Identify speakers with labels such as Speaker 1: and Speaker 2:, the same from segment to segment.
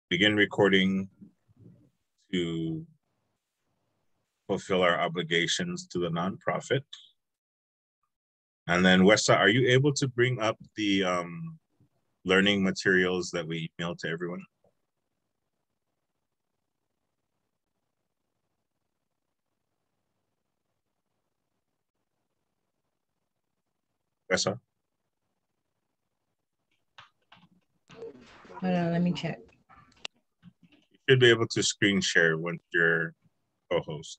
Speaker 1: begin recording to fulfill our obligations to the nonprofit. And then Wessa, are you able to bring up the learning materials that we emailed to everyone? Wessa?
Speaker 2: Hold on, let me check.
Speaker 1: You should be able to screen share once you're co-host.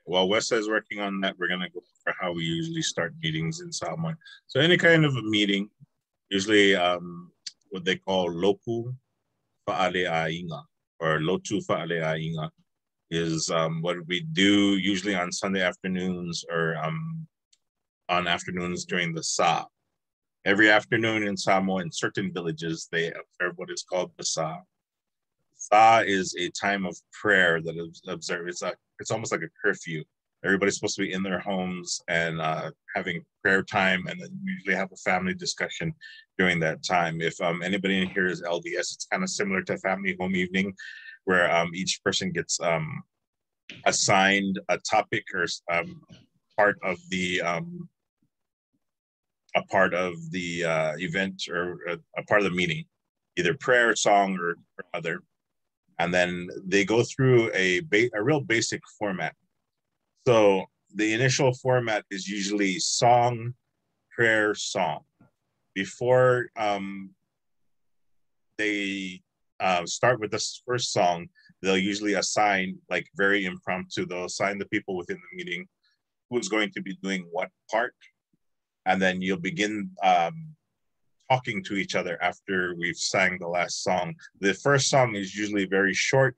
Speaker 1: While Wessa is working on that, we're gonna go for how we usually start meetings in Samoa. So any kind of a meeting, usually what they call lopu fa'aleainga or lotu fa'aleainga is what we do usually on Sunday afternoons or on afternoons during the Sa. Every afternoon in Samoa, in certain villages, they observe what is called the Sa. Sa is a time of prayer that is observed. It's almost like a curfew. Everybody's supposed to be in their homes and having prayer time, and then usually have a family discussion during that time. If anybody in here is LDS, it's kind of similar to family home evening, where each person gets assigned a topic or part of the event or a part of the meeting, either prayer, song, or other. And then they go through a real basic format. So the initial format is usually song, prayer, song. Before they start with this first song, they'll usually assign, like very impromptu, they'll assign the people within the meeting who's going to be doing what part. And then you'll begin talking to each other after we've sang the last song. The first song is usually very short.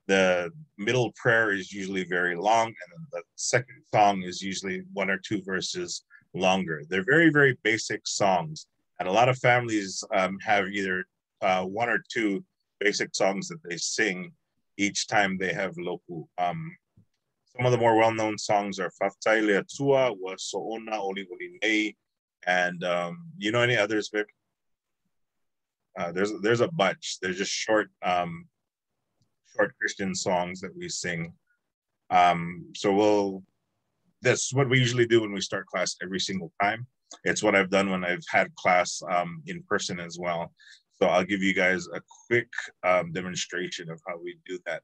Speaker 1: The middle prayer is usually very long. And then the second song is usually 1 or 2 verses longer. They're very, very basic songs. And a lot of families have either 1 or 2 basic songs that they sing each time they have lopu. Some of the more well-known songs are Faftaile Atua, Wa So'ona Oli Oli Nei, and you know any others, Vic? There's a bunch. They're just short Christian songs that we sing. So that's what we usually do when we start class every single time. It's what I've done when I've had class in person as well. So I'll give you guys a quick demonstration of how we do that.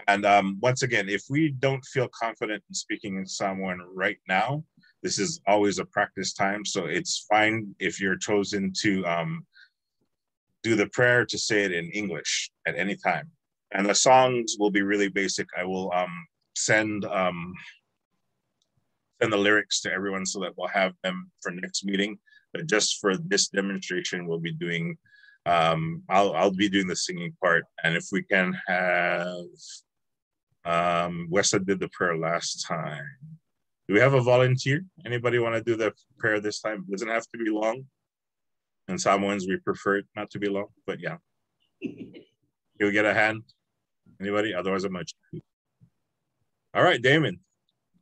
Speaker 1: And once again, if we don't feel confident in speaking in Samoan right now, this is always a practice time. So it's fine if you're chosen to do the prayer to say it in English at any time. And the songs will be really basic. I will send the lyrics to everyone so that we'll have them for next meeting. But just for this demonstration, we'll be doing, I'll be doing the singing part. And if we can have, Wessa did the prayer last time. Do we have a volunteer? Anybody want to do the prayer this time? It doesn't have to be long. In Samoans, we prefer it not to be long, but yeah. You'll get a hand. Anybody? Otherwise, I'm much. All right, Damon.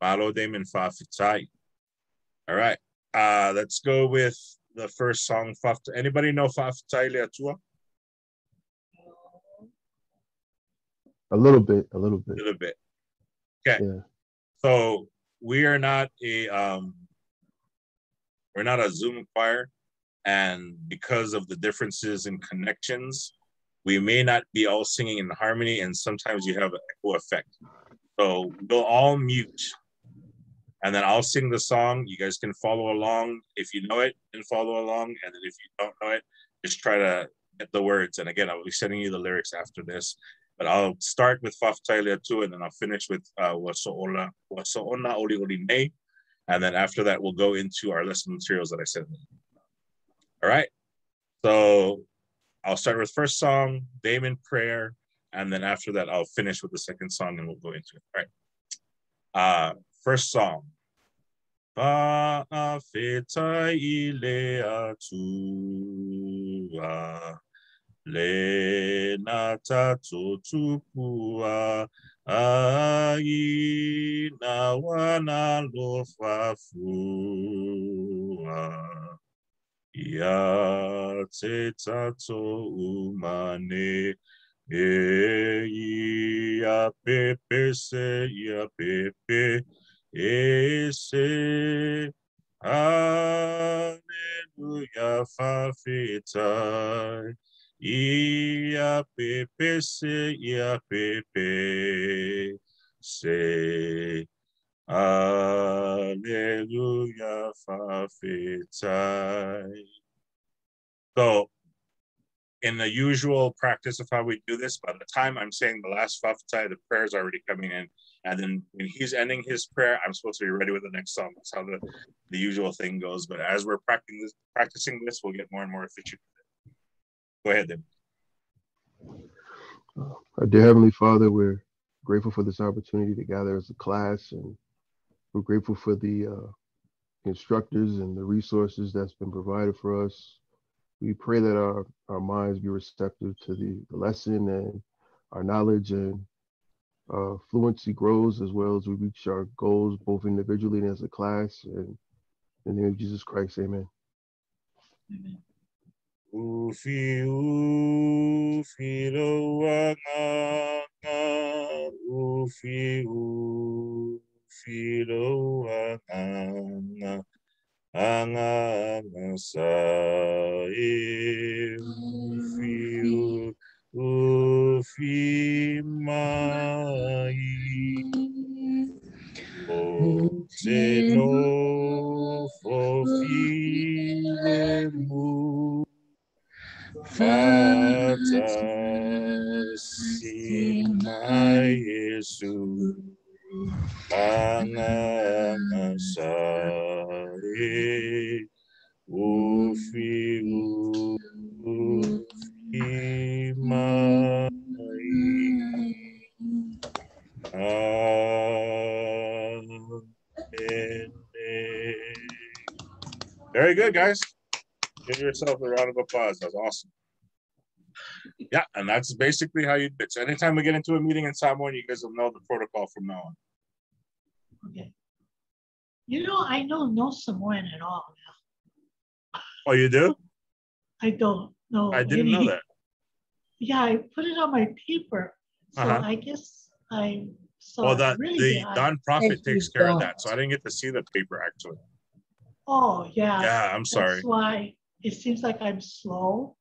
Speaker 1: Malo Damon Fafitai. All right. Let's go with the first song. Anybody know Fafitai Leatua?
Speaker 3: A little bit.
Speaker 1: A little bit. Okay.
Speaker 3: Yeah.
Speaker 1: So we are not a Zoom choir, and because of the differences in connections, we may not be all singing in harmony, and sometimes you have an echo effect. So we'll all mute, and then I'll sing the song. You guys can follow along. If you know it, then follow along, and then if you don't know it, just try to get the words. And again, I'll be sending you the lyrics after this. But I'll start with Faftaile too, and then I'll finish with Waso'ona Oli Oli Nei. And then after that, we'll go into our lesson materials that I said. All right. So I'll start with first song, Damon prayer, and then after that, I'll finish with the second song and we'll go into it. All right. First song. Fa'afetai ilea tua. Le nata totupua ai na wana lofa fua. Ya te tato umane. Ya pepe se ya pepe ese hallelujah fafita ya pepe se ya pepe se hallelujah fafita. So in the usual practice of how we do this, by the time I'm saying the last Fafatai, the prayer is already coming in. And then when he's ending his prayer, I'm supposed to be ready with the next song. That's how the usual thing goes. But as we're practicing this, we'll get more and more efficient. Go ahead, then.
Speaker 3: Our dear Heavenly Father, we're grateful for this opportunity to gather as a class, and we're grateful for the instructors and the resources that's been provided for us. We pray that our minds be receptive to the lesson, and our knowledge and fluency grows, as well as we reach our goals both individually and as a class. And in the name of Jesus Christ, amen.
Speaker 2: Amen.
Speaker 1: Ufi ufi lo wanga ufi ufi lo wanga anga sai ufi mai o se no fofi mu Fata si mai Yesu anga sai ufi mai amen. Very good, guys. Give yourself a round of applause. That's awesome. Yeah, and that's basically how you do it. So anytime we get into a meeting in Samoa, you guys will know the protocol from now on.
Speaker 2: Okay. You know, I know no Samoan at all now.
Speaker 1: Oh, you do?
Speaker 2: I don't know.
Speaker 1: I didn't know that.
Speaker 2: Yeah, I put it on my paper. So I guess I saw
Speaker 1: well,
Speaker 2: really
Speaker 1: the nonprofit takes care of that. So I didn't get to see the paper actually.
Speaker 2: Oh, yeah.
Speaker 1: Yeah, I'm sorry.
Speaker 2: That's why it seems like I'm slow.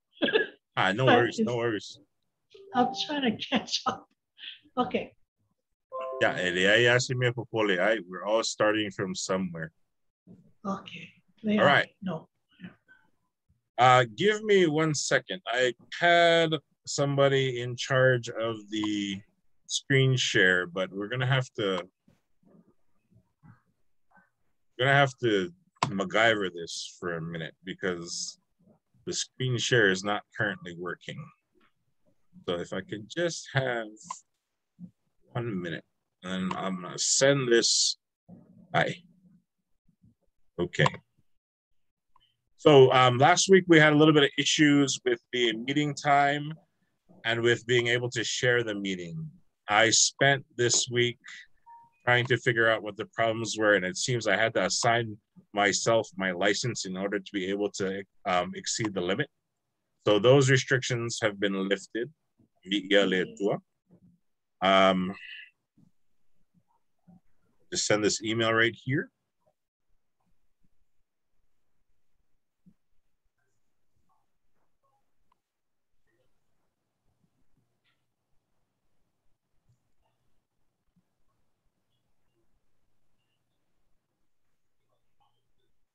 Speaker 1: No worries, no worries.
Speaker 2: I'm trying to catch up. Okay.
Speaker 1: Yeah, we're all starting from somewhere.
Speaker 2: Okay.
Speaker 1: All right.
Speaker 2: No.
Speaker 1: Give me 1 second. I had somebody in charge of the screen share, but we're gonna have to MacGyver this for a minute because the screen share is not currently working. So if I could just have 1 minute, and then I'm gonna send this. Hi. Okay. So last week we had a little bit of issues with the meeting time and with being able to share the meeting. I spent this week trying to figure out what the problems were, and it seems I had to assign myself my license in order to be able to exceed the limit. So those restrictions have been lifted. Just send this email right here.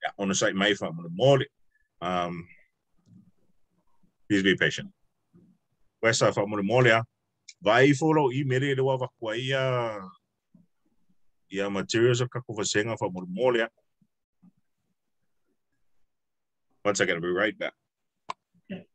Speaker 1: Yeah, on the site, my phone, please be patient. Wesa fa molia. Vai follow email de wa kwa ia materials of kakuvasenga fa molia. 1 second, I'll be right back.
Speaker 2: Okay.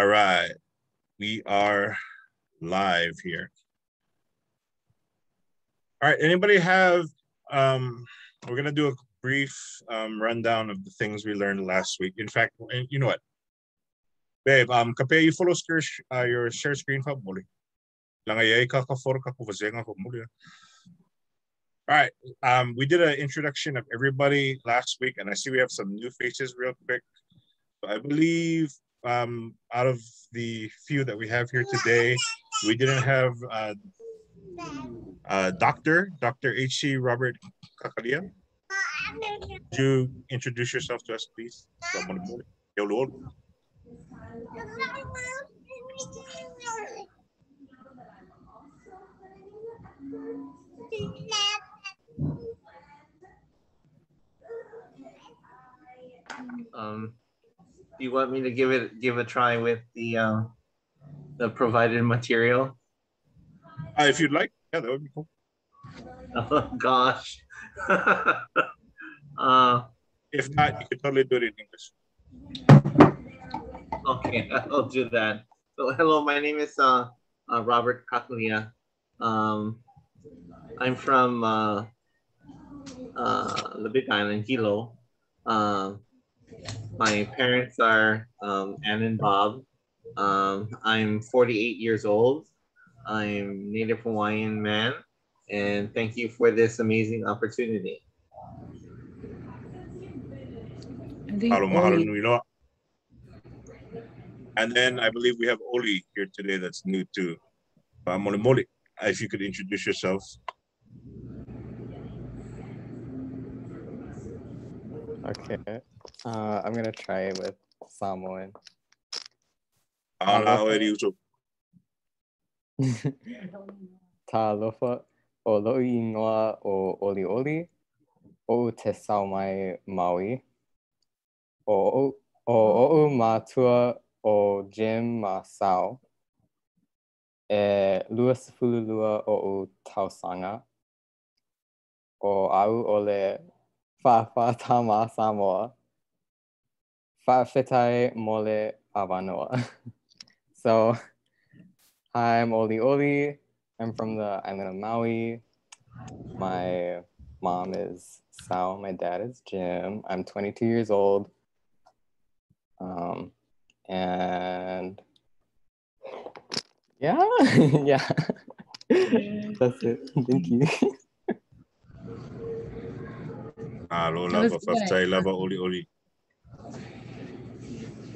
Speaker 1: All right, we are live here. All right, anybody have, we're gonna do a brief rundown of the things we learned last week. In fact, you know what? Babe, kapag you follow your share screen fa muli. Lang ay kaka-for ka kuvazenga ko muli. All right, we did an introduction of everybody last week, and I see we have some new faces real quick. So I believe out of the few that we have here today, we didn't have Dr. H.C. Robert Kakalia. Could you introduce yourself to us, please?
Speaker 4: You want me to give a try with the provided material?
Speaker 1: If you'd like, yeah, that would be cool.
Speaker 4: Oh gosh.
Speaker 1: If not, you can totally do it in English.
Speaker 4: Okay, I'll do that. So hello, my name is Robert Kakalia. I'm from the Big Island, Hilo. My parents are Ann and Bob. I'm 48 years old. I'm Native Hawaiian man, and thank you for this amazing opportunity.
Speaker 1: And then I believe we have Oli here today that's new too. Moli, if you could introduce yourself.
Speaker 5: Okay, I'm gonna try it with Samoan. Talofa o lo'i ingoa o oli oli o te sau mai Maui o matua o Jim ma sau e luas fululua o tausanga o au ole fa tama Samoa fa fetai mole avanoa. So I'm Oli Oli. I'm from the island of Maui. My mom is Sal. My dad is Jim. I'm 22 years old. And yeah, yeah. That's it. Thank you.
Speaker 1: Oli Oli.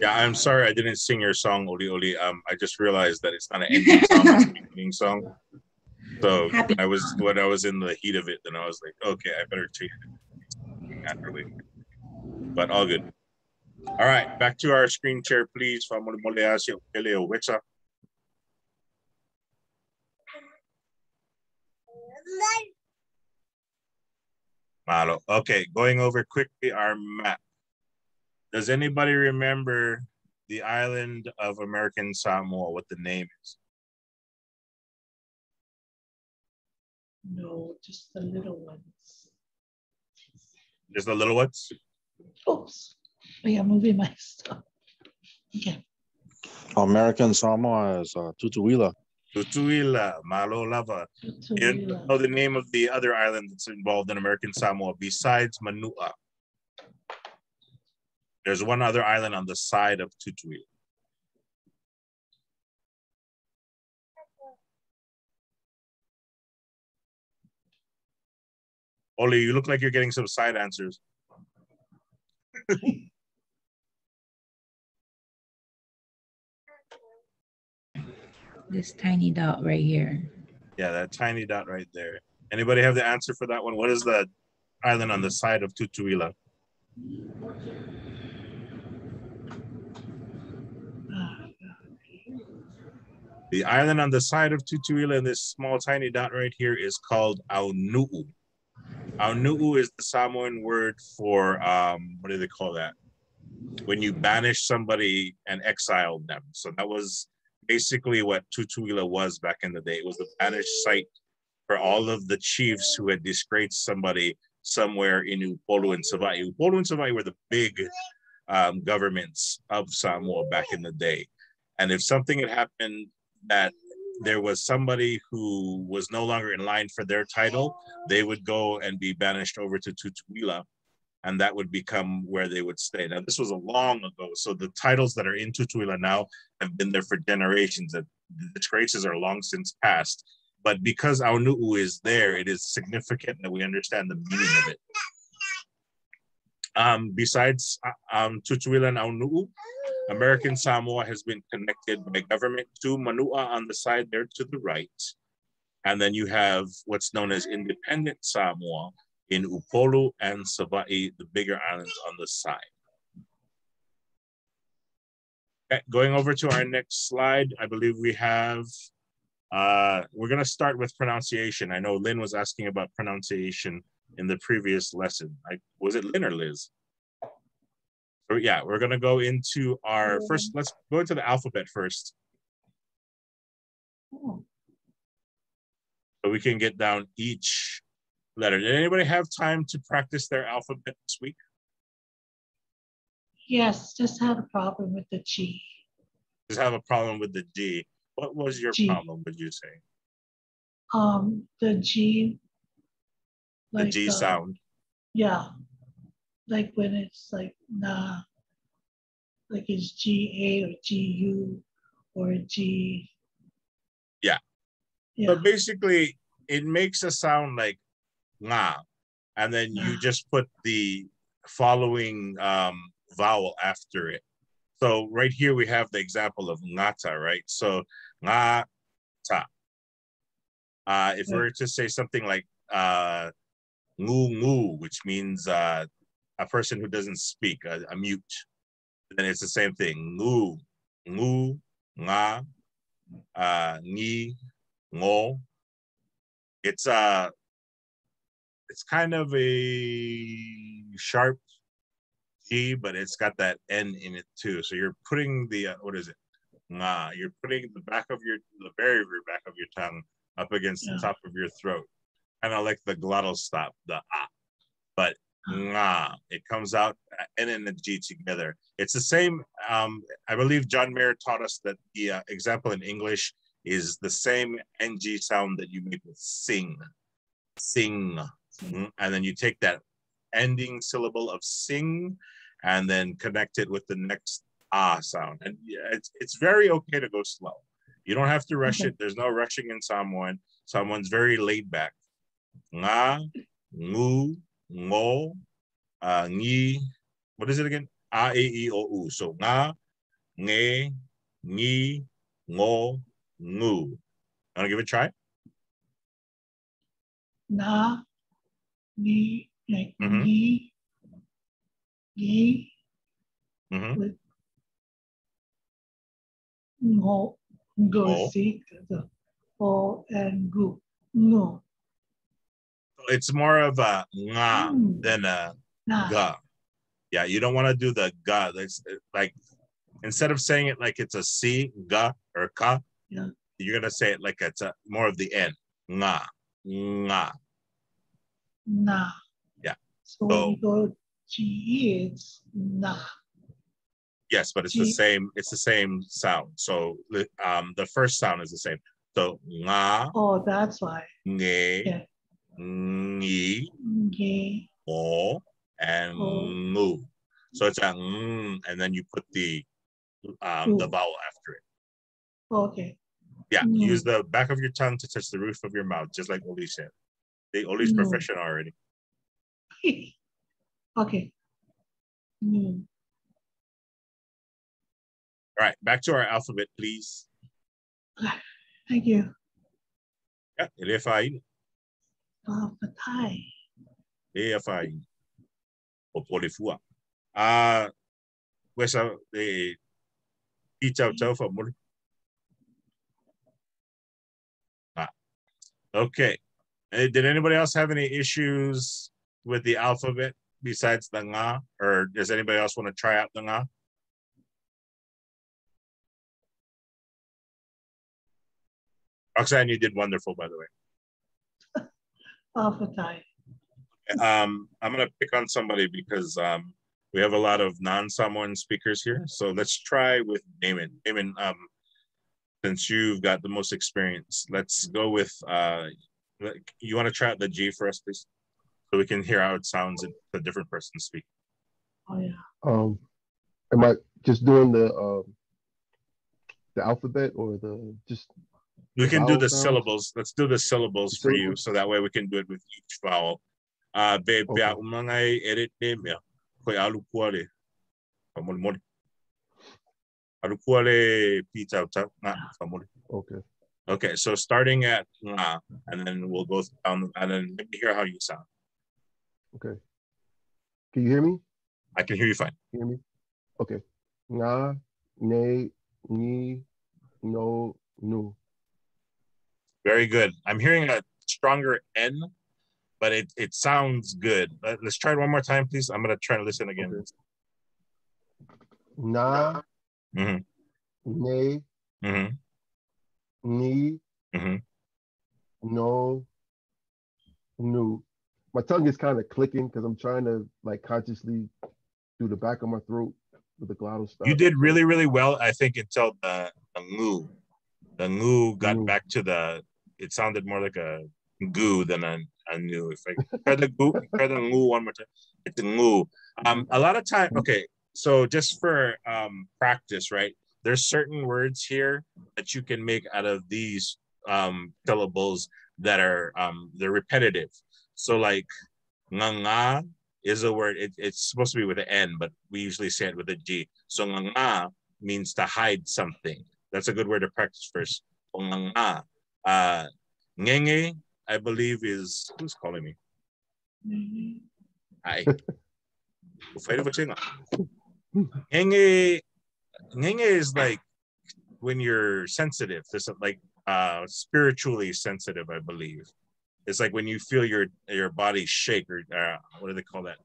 Speaker 1: Yeah, I'm sorry I didn't sing your song, Oli Oli. I just realized that it's not an ending song, it's a beginning song. So when I was in the heat of it, then I was like, okay, I better change it naturally. But all good. All right, back to our screen share, please. Malo. Okay, going over quickly our map. Does anybody remember the island of American Samoa, what the name is?
Speaker 2: No, just the little ones.
Speaker 1: Just the little ones?
Speaker 2: Oops. We are moving my stuff. Okay.
Speaker 6: American Samoa is Tutuila.
Speaker 1: Tutuila, Malo Lava. You know the name of the other island that's involved in American Samoa besides Manua? There's one other island on the side of Tutuila. Oli, you look like you're getting some side answers.
Speaker 7: This tiny dot right here.
Speaker 1: Yeah, that tiny dot right there. Anybody have the answer for that one? What is the island on the side of Tutuila? The island on the side of Tutuila in this small tiny dot right here is called Aunu'u. Aunu'u is the Samoan word for, what do they call that? When you banish somebody and exile them. So that was basically what Tutuila was back in the day. It was the banished site for all of the chiefs who had disgraced somebody somewhere in Upolu and Savaii. Upolu and Savaii were the big governments of Samoa back in the day. And if something had happened that there was somebody who was no longer in line for their title, they would go and be banished over to Tutuila, and that would become where they would stay. Now, this was a long ago, so the titles that are in Tutuila now have been there for generations. The disgraces are long since past. But because Aunu'u is there, it is significant that we understand the meaning of it. Besides Tutuila and Aunu'u, American Samoa has been connected by government to Manua on the side there to the right. And then you have what's known as independent Samoa in Upolu and Sava'i, the bigger islands on the side. Okay, going over to our next slide, I believe we have, we're gonna start with pronunciation. I know Lynn was asking about pronunciation in the previous lesson. Was it Lynn or Liz? So yeah, we're gonna go into our first, let's go into the alphabet first. So we can get down each letter. Did anybody have time to practice their alphabet this week?
Speaker 2: Yes, just had a problem with the G.
Speaker 1: Just have a problem with the G. What was your
Speaker 2: G.
Speaker 1: problem, would you say?
Speaker 2: The G.
Speaker 1: The G sound.
Speaker 2: Yeah. Like when it's like nah, like it's GA or GU or G.
Speaker 1: Yeah. So basically, it makes a sound like nga, and then you just put the following vowel after it. So right here we have the example of ngata, right? So ngata. If we were to say something like ngu ngu, which means a person who doesn't speak, a mute, then it's the same thing. Ngu, ngu, nga, ni, ngo. It's kind of a sharp G, but it's got that N in it too. So you're putting the what is it? Nga. You're putting the very back of your tongue up against the top of your throat, kind of like the glottal stop, the ah. But nga, it comes out N and the G together. It's the same. I believe John Mayer taught us that the example in English is the same NG sound that you make with sing, sing. And then you take that ending syllable of sing and then connect it with the next ah sound. And it's very okay to go slow. You don't have to rush it. There's no rushing in Samoan. Samoan's very laid back. Nga, ngu, ngo, ngi. What is it again? A, E, I, O, U. So nga, nge, ngi, ngo, ngu. Want to give it a try?
Speaker 2: Na, ni, like ni, with ngo, go, see, the O and gu, no.
Speaker 1: It's more of a nga than a ga. Yeah, you don't want to do the ga. That's like, instead of saying it like it's a C, ga, or ka, you're going to say it like it's more of the N. Nga, nga.
Speaker 2: Na.
Speaker 1: Yeah.
Speaker 2: So when you go G, it's na.
Speaker 1: Yes, but it's the same. It's the same sound. So the first sound is the same. So nga.
Speaker 2: Oh, that's why.
Speaker 1: Nge. Ngi.
Speaker 2: Nge.
Speaker 1: O. And ngu. So it's a and then you put the vowel after it.
Speaker 2: Okay.
Speaker 1: Yeah, use the back of your tongue to touch the roof of your mouth, just like Oli said. Oli's professional already.
Speaker 2: Okay.
Speaker 1: All right, back to our alphabet, please.
Speaker 2: Thank you.
Speaker 1: Yeah, Elefain.
Speaker 2: Patai.
Speaker 1: Elefain. Opolifua. Where's the teacher for more? Okay. Did anybody else have any issues with the alphabet besides the nga? Or does anybody else want to try out the nga? Roxanne, you did wonderful, by the way.
Speaker 2: Patai.
Speaker 1: I'm going to pick on somebody because We have a lot of non-Samoan speakers here. So let's try with Damon. Damon, since you've got the most experience, let's go with, you want to try out the G for us, please? So we can hear how it sounds in the different persons speak.
Speaker 2: Oh yeah.
Speaker 3: Am I just doing the alphabet or just
Speaker 1: we can do the
Speaker 3: sounds?
Speaker 1: syllables. Let's do the syllables for you, so that way we can do it with each vowel. Okay. Okay. Okay, so starting at nga, and then we'll go down, and then let me hear how you sound.
Speaker 3: Okay. Can you hear me?
Speaker 1: I can hear you fine.
Speaker 3: Hear me? Okay. Nga, ne, ni, no, nu.
Speaker 1: Very good. I'm hearing a stronger N, but it sounds good. Let's try it one more time, please. I'm going to try to listen again.
Speaker 3: Okay. Na,
Speaker 1: mm-hmm.
Speaker 3: ne,
Speaker 1: mm-hmm.
Speaker 3: ni,
Speaker 1: mm-hmm.
Speaker 3: no, nu. My tongue is kind of clicking because I'm trying to like consciously do the back of my throat with the glottal stop.
Speaker 1: You did really, really well, I think, until the ngoo. The ngoo got back to it sounded more like a goo than a nu. If I try the ngoo one more time, it's a ngoo. A lot of time, okay, so just for practice, right? There's certain words here that you can make out of these syllables that are they're repetitive. So like nga is a word, it's supposed to be with an N, but we usually say it with a G. So nga means to hide something. That's a good word to practice first. Nga. Ngenge, I believe, is, who's calling me? Hi. Ngenge is like when you're sensitive. There's like spiritually sensitive, I believe. It's like when you feel your body shake, or what do they call that?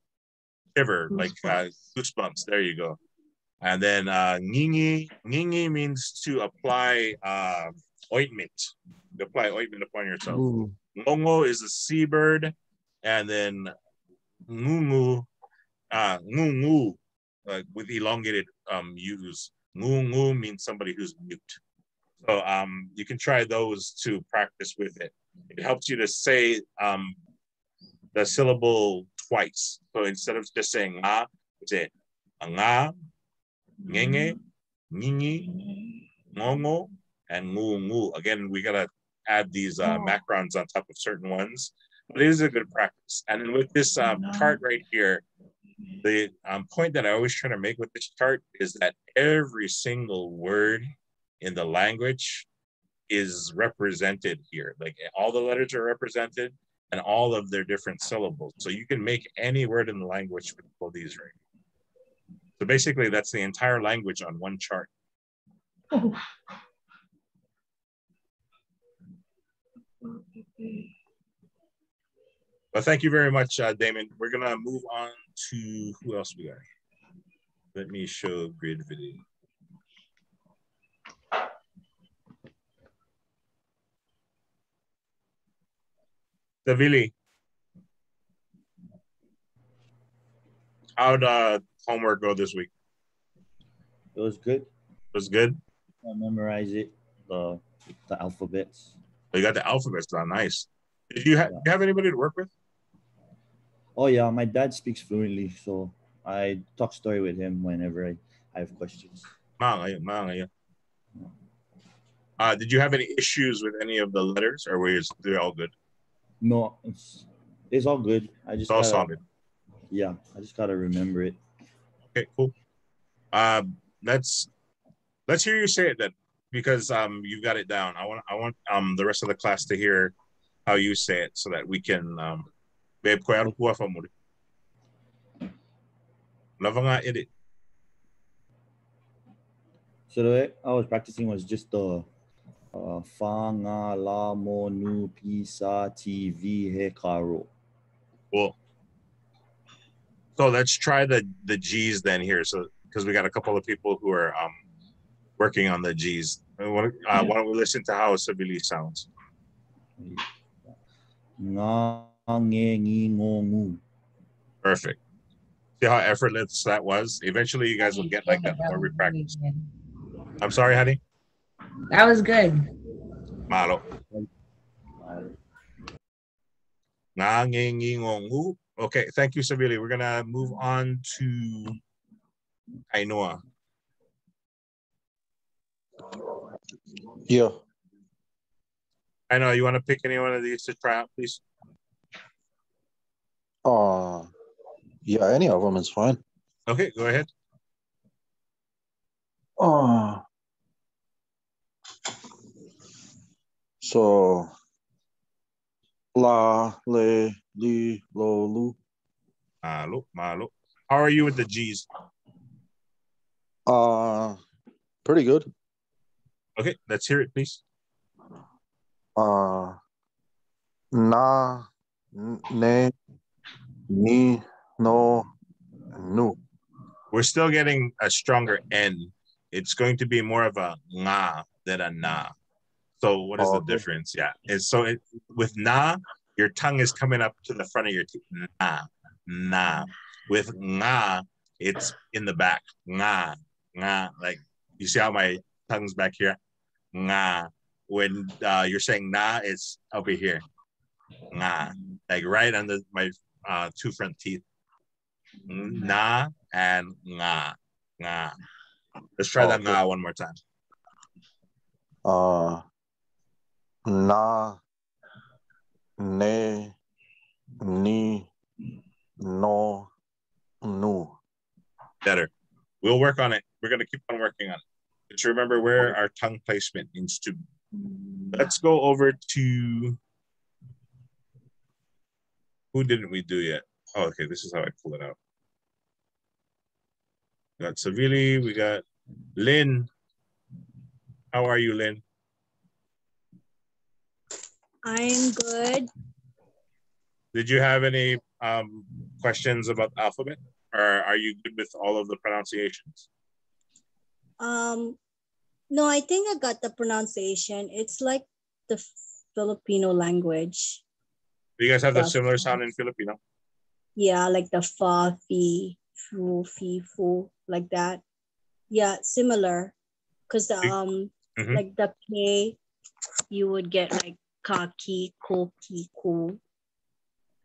Speaker 1: Shiver, like goosebumps. There you go. And then ngingi means to apply ointment. You apply ointment upon yourself. Ngongo is a seabird, and then ngungu, with elongated U's. Ngungu means somebody who's mute. So you can try those to practice with it. It helps you to say the syllable twice. So instead of just saying nga, say nga, ngenge, ngingi, ngongo, and ngu. Again, we gotta add these macrons on top of certain ones, but it is a good practice. And then with this chart right here, the point that I always try to make with this chart is that every single word in the language is represented here. Like all the letters are represented and all of their different syllables. So you can make any word in the language with all these right. So basically that's the entire language on one chart.
Speaker 2: Oh.
Speaker 1: Well, thank you very much, Damon. We're gonna move on to who else we got. Let me show grid video. Davili, how'd homework go this week?
Speaker 8: It was good.
Speaker 1: It was good?
Speaker 8: I memorized it, the alphabets.
Speaker 1: Oh, you got the alphabets down, nice. Did you have anybody to work with?
Speaker 8: Oh yeah, my dad speaks fluently, so I talk story with him whenever I have questions.
Speaker 1: Did you have any issues with any of the letters, or were they all good?
Speaker 8: No, it's all good.
Speaker 1: It's all solid.
Speaker 8: Yeah, I just gotta remember it.
Speaker 1: Okay, cool. Let's hear you say it then, because you've got it down. I want the rest of the class to hear how you say it, so that we can edit.
Speaker 8: So the way I was practicing was just the fa nga la mo nu pi sa ti vi he karo.
Speaker 1: Cool. So let's try the G's then here. So because we got a couple of people who are working on the G's. Why don't we listen to how Sabili sounds?
Speaker 8: Nga nge ngi ngo ngu.
Speaker 1: Perfect. See how effortless that was? Eventually, you guys will get like that the more we practice. I'm sorry, honey.
Speaker 7: That was good.
Speaker 1: Malo. Nangingingongu. Okay, thank you, Sabili. We're gonna move on to Ainoa.
Speaker 6: Yeah.
Speaker 1: Ainoa, you want to pick any one of these to try out, please?
Speaker 6: Yeah, any of them is fine.
Speaker 1: Okay, go ahead.
Speaker 6: So la, le, li, lo, lu.
Speaker 1: Malo, malo. How are you with the G's?
Speaker 6: Pretty good.
Speaker 1: Okay, let's hear it, please.
Speaker 6: Na, ne, ni, no, nu.
Speaker 1: We're still getting a stronger N. It's going to be more of a nga than a na. So what is the difference? Yeah. With na, your tongue is coming up to the front of your teeth. Na, na. With nga, it's in the back. Nga, nga. Like, you see how my tongue's back here? Nga. When you're saying na, it's over here. Nga. Like right under my two front teeth. Na and nga. Nga. Let's try that nga one more time.
Speaker 6: Na, ne, ni, no, nu.
Speaker 1: Better. We'll work on it. We're going to keep on working on it. Just remember where our tongue placement needs to be. Let's go over to... Who didn't we do yet? Oh, okay, this is how I pull it out. We got Savili, we got Lynn. How are you, Lynn?
Speaker 9: I'm good.
Speaker 1: Did you have any questions about the alphabet? Or are you good with all of the pronunciations?
Speaker 9: No, I think I got the pronunciation. It's like the Filipino language.
Speaker 1: Do you guys have the similar sound in Filipino?
Speaker 9: Yeah, like the fa, fi, fu, fi, fu, like that. Yeah, similar. Because the like the K, you would get like kaki, koki, ku.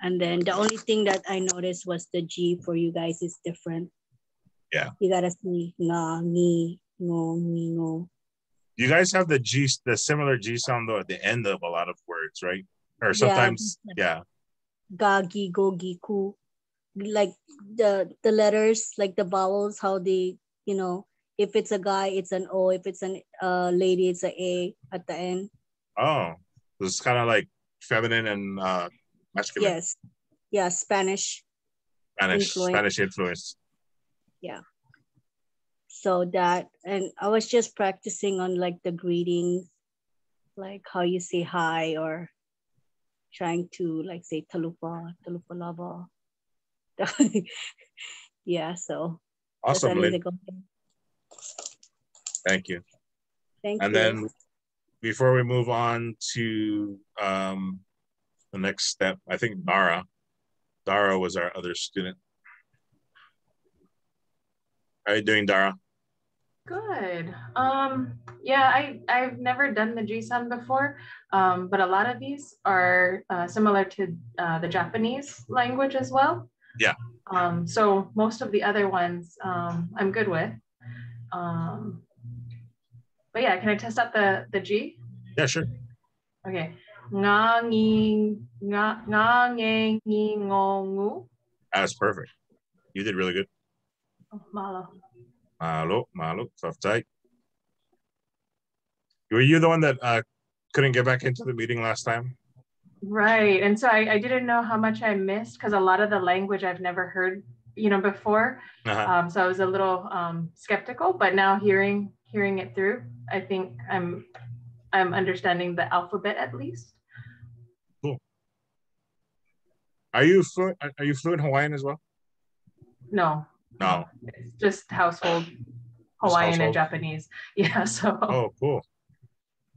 Speaker 9: And then the only thing that I noticed was the G for you guys is different.
Speaker 1: Yeah.
Speaker 9: You gotta see nga, ni, no, ni, no.
Speaker 1: You guys have the similar G sound though at the end of a lot of words, right? Or sometimes, yeah.
Speaker 9: Gagi, gogi, ku. Like the letters, like the vowels, how they, you know, if it's a guy, it's an O. If it's a lady, it's an A at the end.
Speaker 1: Oh, it's kind of like feminine and masculine.
Speaker 9: Yes. Yeah, Spanish
Speaker 1: influence.
Speaker 9: Yeah. So that, and I was just practicing on like the greetings, like how you say hi, or trying to like say talofa, lava. Yeah, so
Speaker 1: awesome, Lynn. Thank you.
Speaker 9: Thank you.
Speaker 1: And then before we move on to the next step, I think Dara was our other student. How are you doing, Dara?
Speaker 10: Good. Yeah, I've never done the G sound before, but a lot of these are similar to the Japanese language as well.
Speaker 1: Yeah.
Speaker 10: So most of the other ones I'm good with. But yeah, can I test out the G?
Speaker 1: Yeah, sure.
Speaker 10: Okay. Nga ngi ngongu.
Speaker 1: That's perfect. You did really good.
Speaker 10: Oh, malo.
Speaker 1: Malo, tough tight. Were you the one that couldn't get back into the meeting last time?
Speaker 10: Right, and so I didn't know how much I missed because a lot of the language I've never heard, before. So I was a little skeptical, but now hearing it through, I think I'm understanding the alphabet at least.
Speaker 1: Cool. Are you fluent Hawaiian as well?
Speaker 10: No. It's just household Hawaiian and Japanese. Yeah. So.
Speaker 1: Oh, cool.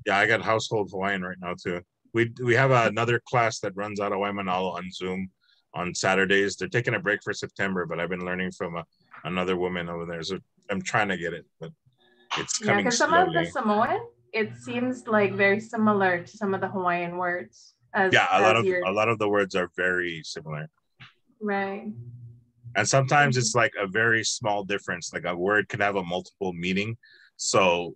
Speaker 1: Yeah, I got household Hawaiian right now too. We have another class that runs out of Waimanalo on Zoom on Saturdays. They're taking a break for September, but I've been learning from another woman over there. So I'm trying to get it, but it's coming
Speaker 10: because some of the
Speaker 1: slowly.
Speaker 10: Samoan, it seems like very similar to some of the Hawaiian words.
Speaker 1: Yeah, a lot of the words are very similar.
Speaker 10: Right.
Speaker 1: And sometimes it's like a very small difference. Like a word can have a multiple meaning. So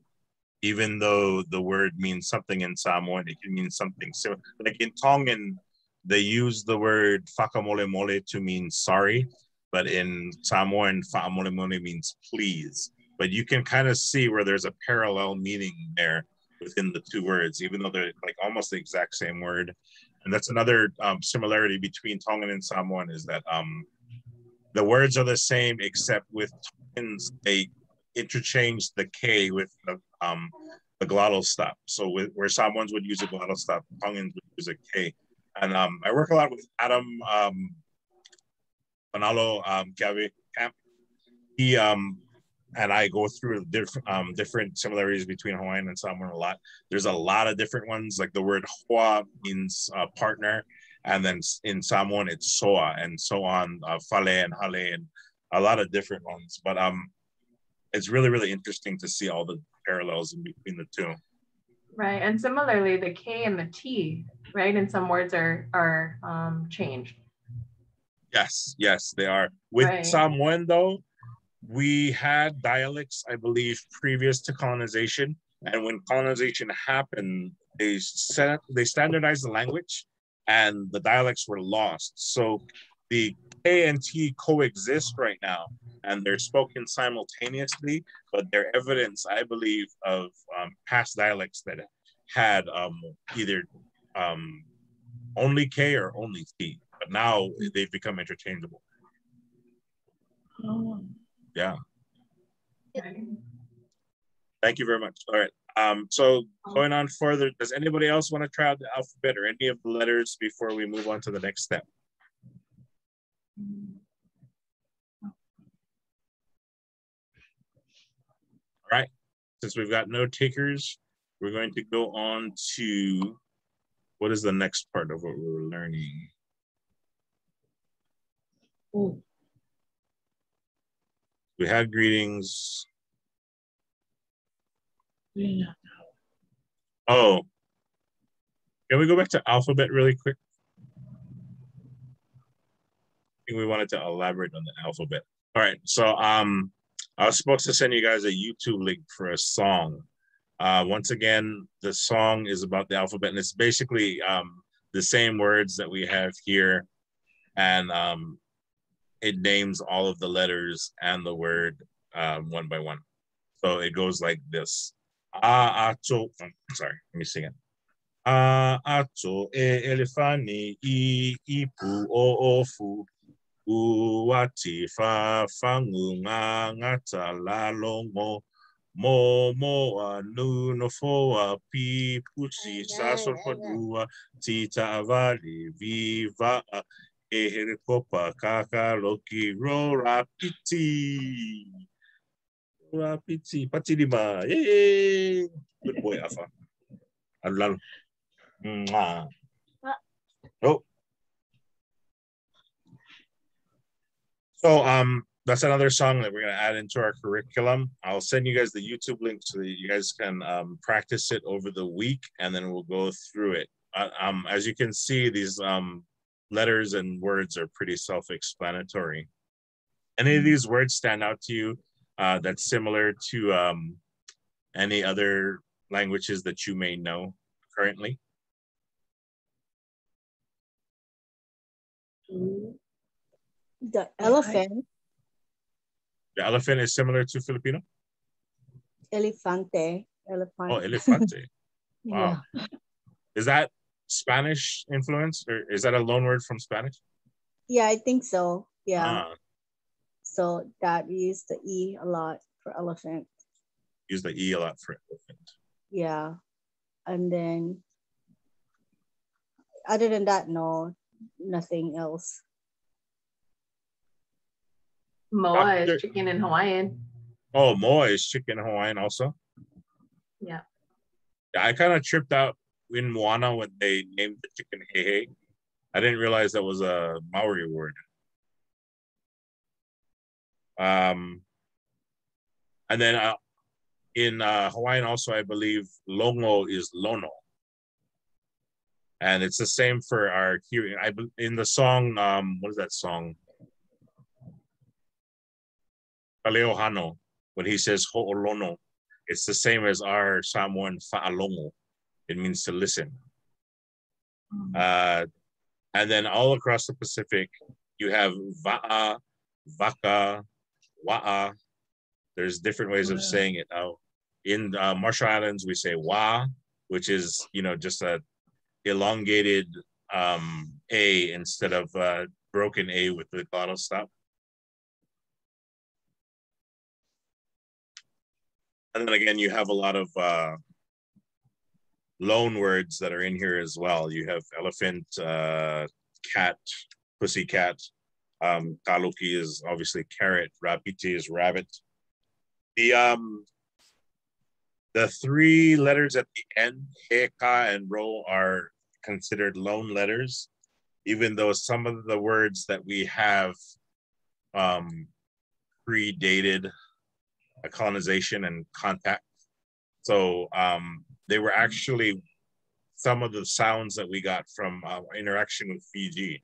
Speaker 1: even though the word means something in Samoan, it can mean something similar. Like in Tongan, they use the word whakamolemole to mean sorry, but in Samoan, whakamolemole means please. But you can kind of see where there's a parallel meaning there within the two words, even though they're like almost the exact same word. And that's another similarity between Tongan and Samoan is that the words are the same, except with Tongans, they interchange the K with the glottal stop. So where Samoans would use a glottal stop, Tongans would use a K. And I work a lot with Adam Panalo Camp. He and I go through different similarities between Hawaiian and Samoan a lot. There's a lot of different ones, like the word hoa means partner, and then in Samoan it's soa, and so on, fale and hale, and a lot of different ones. But it's really, really interesting to see all the parallels in between the two.
Speaker 10: Right, and similarly, the K and the T, right, in some words are changed.
Speaker 1: Yes, they are. With Samoan, though, we had dialects, I believe, previous to colonization. And when colonization happened, they standardized the language and the dialects were lost. So the K and T coexist right now and they're spoken simultaneously, but they're evidence, I believe, of past dialects that had either only K or only T, but now they've become interchangeable.
Speaker 2: Oh.
Speaker 1: Yeah. Thank you very much. All right. So going on further, does anybody else want to try out the alphabet or any of the letters before we move on to the next step? All right. Since we've got no takers, we're going to go on to what is the next part of what we're learning?
Speaker 2: Oh.
Speaker 1: We had greetings.
Speaker 2: Yeah.
Speaker 1: Oh, can we go back to alphabet really quick? I think we wanted to elaborate on the alphabet. All right, so I was supposed to send you guys a YouTube link for a song. Once again, the song is about the alphabet, and it's basically the same words that we have here, and it names all of the letters and the word one by one. So it goes like this. Sorry, let me sing it. Ato elefani ipu ofu uati fa fangunga ngata lalongo mo anu no foa pi pusi saso padua tita avali viva eherikopa kaka loki ro rapiti rapiti patilima. Yay! Good boy, Afa. Alal. Oh. So that's another song that we're gonna add into our curriculum. I'll send you guys the YouTube link so that you guys can practice it over the week, and then we'll go through it. As you can see, these letters and words are pretty self-explanatory. Any of these words stand out to you that's similar to any other languages that you may know currently?
Speaker 9: The elephant.
Speaker 1: The elephant is similar to Filipino?
Speaker 9: Elefante.
Speaker 1: Oh, elefante. Wow.
Speaker 2: Yeah.
Speaker 1: Is that Spanish influence, or is that a loan word from Spanish?
Speaker 9: Yeah, I think so. Yeah. So that we use the E a lot for elephant.
Speaker 1: Use the E a lot for elephant.
Speaker 9: Yeah. And then other than that, no, nothing else.
Speaker 10: Moa is chicken in Hawaiian.
Speaker 1: Oh, moa is chicken in Hawaiian also?
Speaker 10: Yeah.
Speaker 1: I kind of tripped out in Moana when they named the chicken Hehe. I didn't realize that was a Maori word. And then in Hawaiian also, I believe longo is lono. And it's the same for our hearing. In the song, what is that song? Kaleohano, when he says ho'olono, it's the same as our Samoan fa'alongo. It means to listen. And then all across the Pacific, you have va'a, vaka, wa'a. There's different ways of saying it. In Marshall Islands, we say wa, which is, just a elongated A instead of broken A with the glottal stop. And then again, you have a lot of loan words that are in here as well. You have elephant, cat, pussycat. Kaluki is obviously carrot. Rapiti is rabbit. The three letters at the end, he, ka, and ro, are considered loan letters, even though some of the words that we have predated colonization and contact. So they were actually some of the sounds that we got from interaction with Fiji.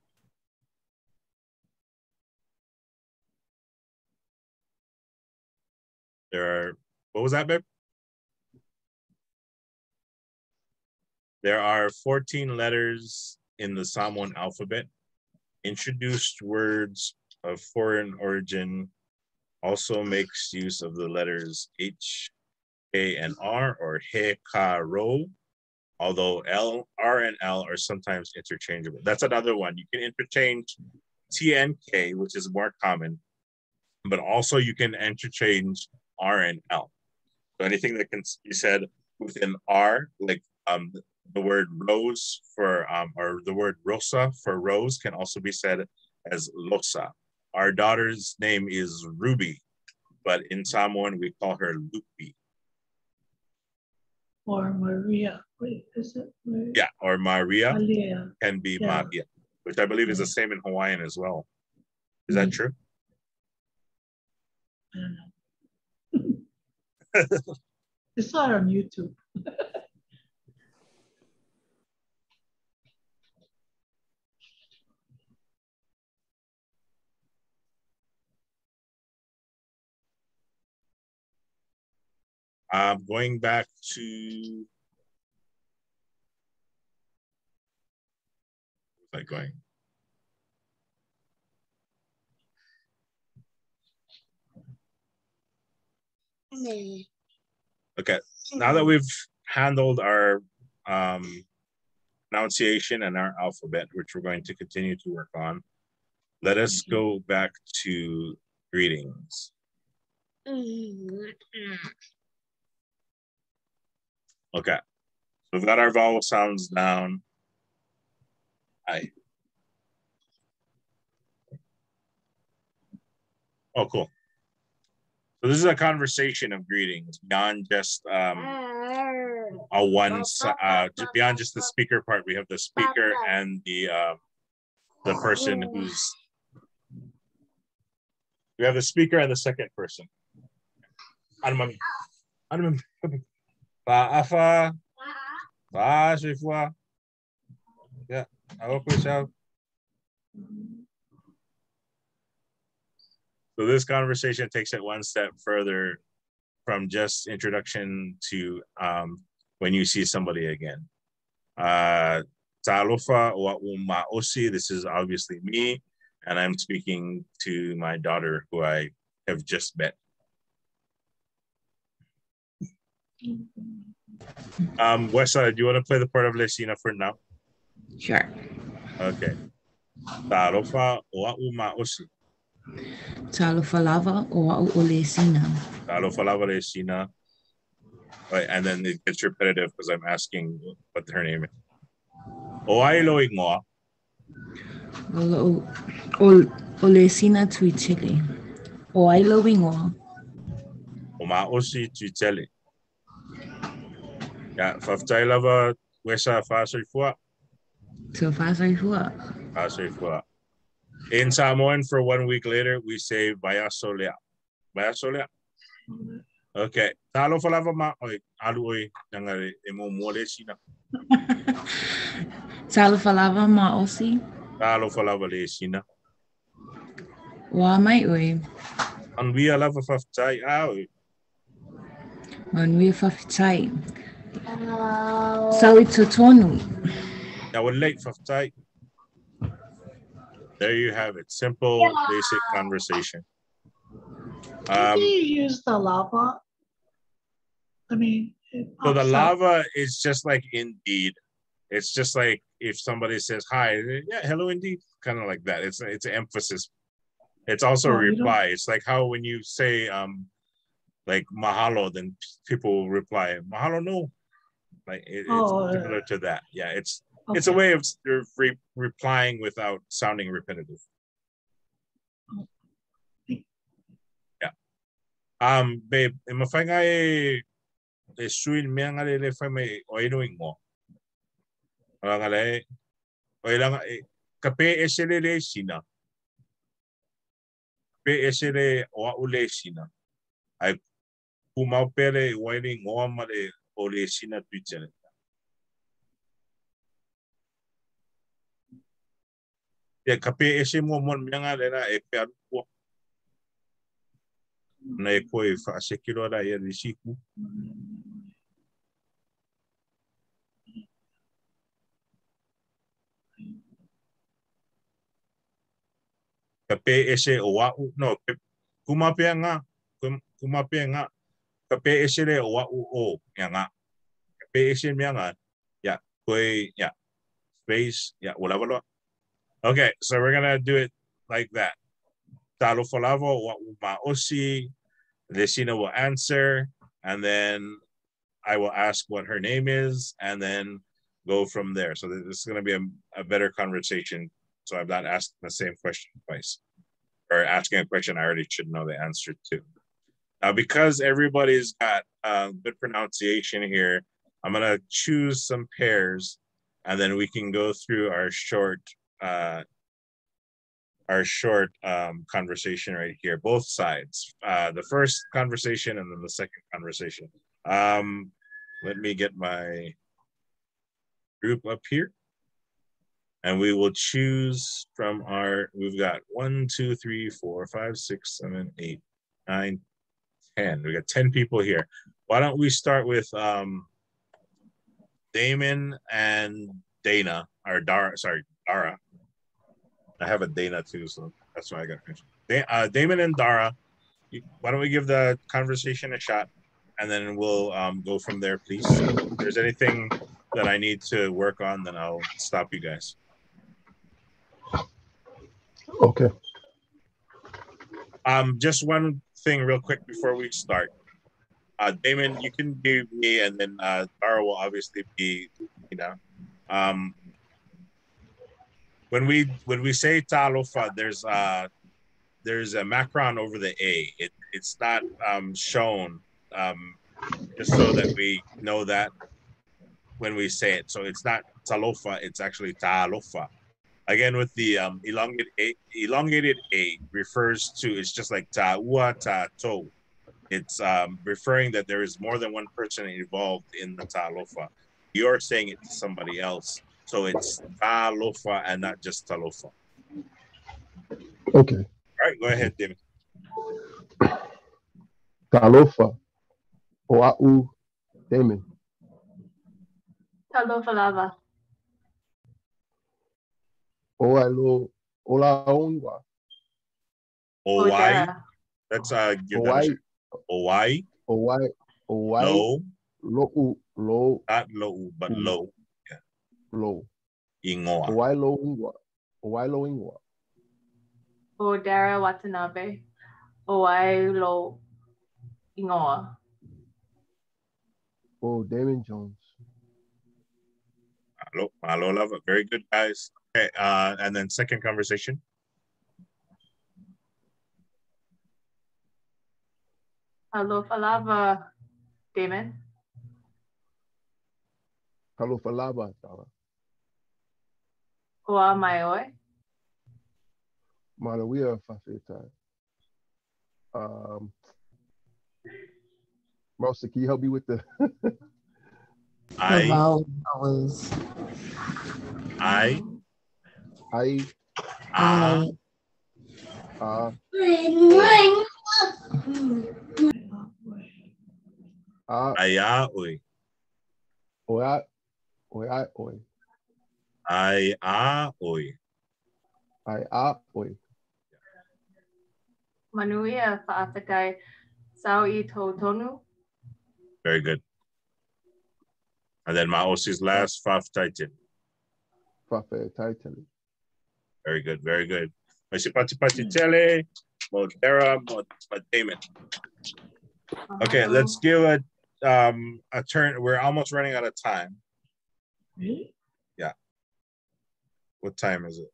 Speaker 1: There are, what was that, babe? There are 14 letters in the Samoan alphabet. Introduced words of foreign origin also makes use of the letters H, A, and R, or he, ka, ro, although L, R, and L are sometimes interchangeable. That's another one. You can interchange T and K, which is more common, but also you can interchange R and L. So anything that can be said within R, like the word rose for, or the word rosa for rose can also be said as losa. Our daughter's name is Ruby, but in Samoan we call her Lupi.
Speaker 2: Or Maria. Wait, is it Maria?
Speaker 1: Yeah, or Maria can be
Speaker 2: Yeah.
Speaker 1: Maria, which I believe is the same in Hawaiian as well. Is that true?
Speaker 2: I don't know. It's not on YouTube.
Speaker 1: Going back to, where's that going? Okay, now that we've handled our pronunciation and our alphabet, which we're going to continue to work on, let us go back to greetings. Okay, so we've got our vowel sounds down. I. Oh, cool. So this is a conversation of greetings beyond just beyond just the speaker part. We have the speaker and the person who's. We have the speaker and the second person. Yeah, so this conversation takes it one step further from just introduction to when you see somebody again. Talofa wa umaosi, this is obviously me, and I'm speaking to my daughter who I have just met. Wesa, do you want to play the part of Lesina for now?
Speaker 7: Sure.
Speaker 1: Okay. Talofa wa umaosi.
Speaker 7: Talofa lava o Lesina.
Speaker 1: Talofa lava Lesina. Right, and then it gets repetitive because I'm asking what her name is. Oailo ingoa.
Speaker 7: Lesina tuichili. Oailo ingoa.
Speaker 1: Omaosi tuichili. Yeah, faftai lava wesa fa soifua.
Speaker 7: So Fasarifua.
Speaker 1: Fasarifua. In Samoan, for 1 week later, we say Bayasolea. Bayasolea. Okay. Talo falava ma oi alu oi nangare emo mole sina.
Speaker 7: Talo falava ma osi.
Speaker 1: Talo falava le sina.
Speaker 7: Wa mai oi.
Speaker 1: Anwia lava faftai oi.
Speaker 7: When we fafitai. So it's a tonu.
Speaker 1: Now we're late faftai. There you have it. Simple, basic conversation.
Speaker 2: Do you use the lava? I mean,
Speaker 1: so the lava is just like indeed. It's just like if somebody says hi, yeah, hello indeed, kind of like that. It's an emphasis. It's also a reply. It's like how when you say like mahalo, then people will reply mahalo no. Like it's similar to that. Yeah, it's a way of replying without sounding repetitive. Yeah. Babe, mafanga suin me ngale le fa me oinuing mo. Ngale oilang kape esele sina. Kape esele o ule sina. Ai kumau pele waining o male ole sina tuichele. Ya kape ese mo mon ngale na e pe alu. Na e koe fa sekiro da ia risiku. Kape ese o wa'u no kumapea nga kape ese le o wa'u o nga kape ese me nga ya koe ya space ya wala. Okay, so we're gonna do it like that. Talo falavo wa'u ma osi. Lesina will answer, and then I will ask what her name is, and then go from there. So this is going to be a better conversation. So I'm not asking the same question twice, or asking a question I already should know the answer to. Now, because everybody's got good pronunciation here, I'm going to choose some pairs, and then we can go through our short conversation right here, both sides. The first conversation and then the second conversation. Let me get my group up here. And we will choose from we've got 1, 2, 3, 4, 5, 6, 7, 8, 9, 10. We got 10 people here. Why don't we start with Damon and Dana, or Dara. I have a Dana too, so that's why I got mentioned. Damon and Dara, why don't we give the conversation a shot, and then we'll go from there, please. If there's anything that I need to work on, then I'll stop you guys.
Speaker 3: Okay.
Speaker 1: Just one thing real quick before we start. Damon, you can do me, and then Dara will obviously be, when we say talofa, there's a macron over the A. It's not shown, just so that we know that when we say it. So it's not talofa, it's actually talofa. Again, with the elongated A refers to, it's just like ta'ua, ta'to. It's referring that there is more than one person involved in the talofa. You're saying it to somebody else. So it's talofa and not just talofa.
Speaker 3: Okay.
Speaker 1: All right, go ahead, David.
Speaker 3: Talofa. Oa'u. Damon.
Speaker 10: Talofa lava.
Speaker 3: Oalo. Olaongwa.
Speaker 1: Owai. That's give that a shot. Owai.
Speaker 3: Owai. Owai.
Speaker 1: Low.
Speaker 3: Lo'u. Low.
Speaker 1: Not low, but low. Yeah.
Speaker 3: Low.
Speaker 1: Ingoa.
Speaker 3: Owai lo'ingwa. Owai lo'ingwa.
Speaker 10: O Dara Watanabe. Owai lo ingoa.
Speaker 3: Oh, Damon Jones.
Speaker 1: Hello, love it. Very good, guys. Okay, and then second conversation.
Speaker 10: Hello, Falava, Damon.
Speaker 3: Hello, Falava, Dara.
Speaker 10: Oa mai oi.
Speaker 3: Manuia Fafetai. Marcia, can you help me with the
Speaker 1: I.
Speaker 7: Vowels.
Speaker 3: I.
Speaker 1: Aya oi.
Speaker 3: Oi.
Speaker 1: I a oi.
Speaker 3: Oi.
Speaker 10: Manuia fa'afekai sau I tonu.
Speaker 1: Very good. And then Maosi's last Faf Titan.
Speaker 3: Titan.
Speaker 1: Very good, very good. Masipati Tele, Modera, Modamen. Okay, let's give a turn. We're almost running out of time.
Speaker 2: Really?
Speaker 1: Yeah. What time is it?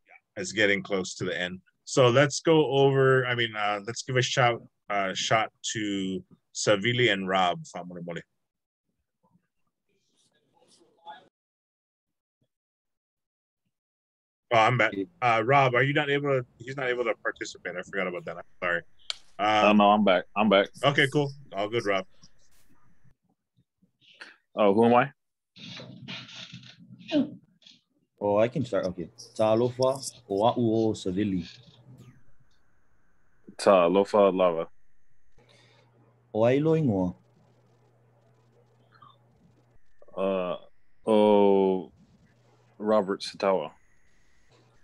Speaker 1: Yeah, it's getting close to the end. So let's go over. Let's give a shot to Savili and Rob. Oh, I'm back. Rob, are you not able to? He's not able to participate. I forgot about that. I'm sorry.
Speaker 6: No, I'm back.
Speaker 1: Okay, cool. All good, Rob.
Speaker 6: Oh, who am I?
Speaker 8: Oh, I can start. Okay. Talofa o Savili.
Speaker 6: Talofa lava.
Speaker 8: O ai loingoa.
Speaker 6: O Robert Satawa.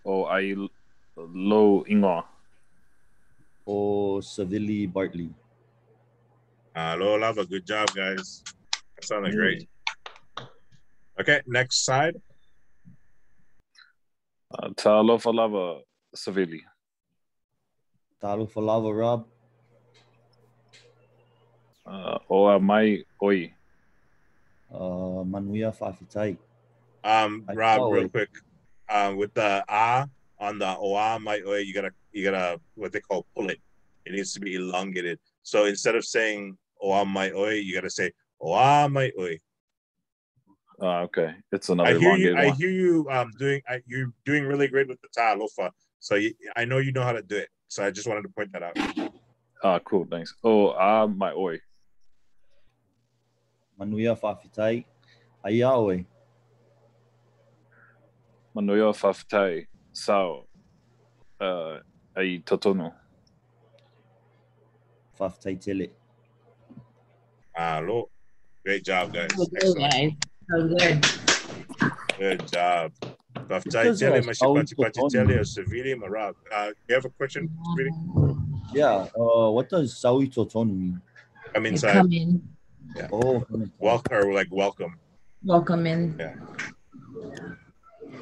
Speaker 6: O ai lo ingoa.
Speaker 8: O Savili Bartley.
Speaker 1: Hello, lava. Good job, guys. That sounded great. Okay, next side.
Speaker 6: Talofa lava Savili.
Speaker 8: Talofa lava Rob.
Speaker 6: O mai oi.
Speaker 8: Manuia fa'afetai.
Speaker 1: Rob, real quick. With the on the oa mai oi, you gotta what they call pull it. It needs to be elongated. So instead of saying oa mai oi, you gotta say oa mai oi.
Speaker 6: Okay, it's another
Speaker 1: I hear
Speaker 6: elongated
Speaker 1: you.
Speaker 6: one.
Speaker 1: You're doing really great with the talofa. So I know you know how to do it. So I just wanted to point that out.
Speaker 6: Cool, thanks. Oh, mai oi.
Speaker 8: Manuia fa'afetai. Aia oi.
Speaker 6: Manuia fa'afetai. Sao. Ai totonu.
Speaker 8: Fa'afetai tele.
Speaker 1: Hello. Great job, guys.
Speaker 7: So good, guys. So good.
Speaker 1: Good job. You have a question, Savili?
Speaker 8: Yeah. What does Saui Totonu mean?
Speaker 1: Come inside.
Speaker 7: Come in.
Speaker 1: Yeah.
Speaker 8: Oh.
Speaker 1: Welcome.
Speaker 7: Welcome in.
Speaker 1: Yeah.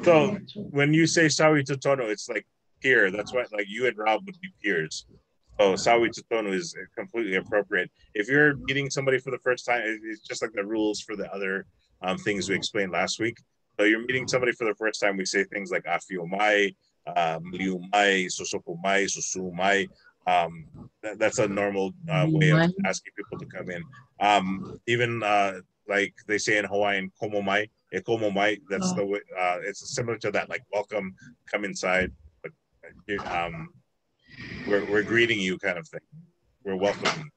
Speaker 1: So when you say Sawi Totono, it's like peer. That's why like you and Rob would be peers. So Sawi Totono is completely appropriate. If you're meeting somebody for the first time, it's just like the rules for the other things we explained last week. So you're meeting somebody for the first time, we say things like Afio Mai, Liu Mai, Sosopo Mai, Susu Mai. That's a normal way of asking people to come in. Even like they say in Hawaiian, Komo Mai, e Komo Mai. That's the way. It's similar to that, like welcome, come inside. But we're greeting you, kind of thing. We're welcoming.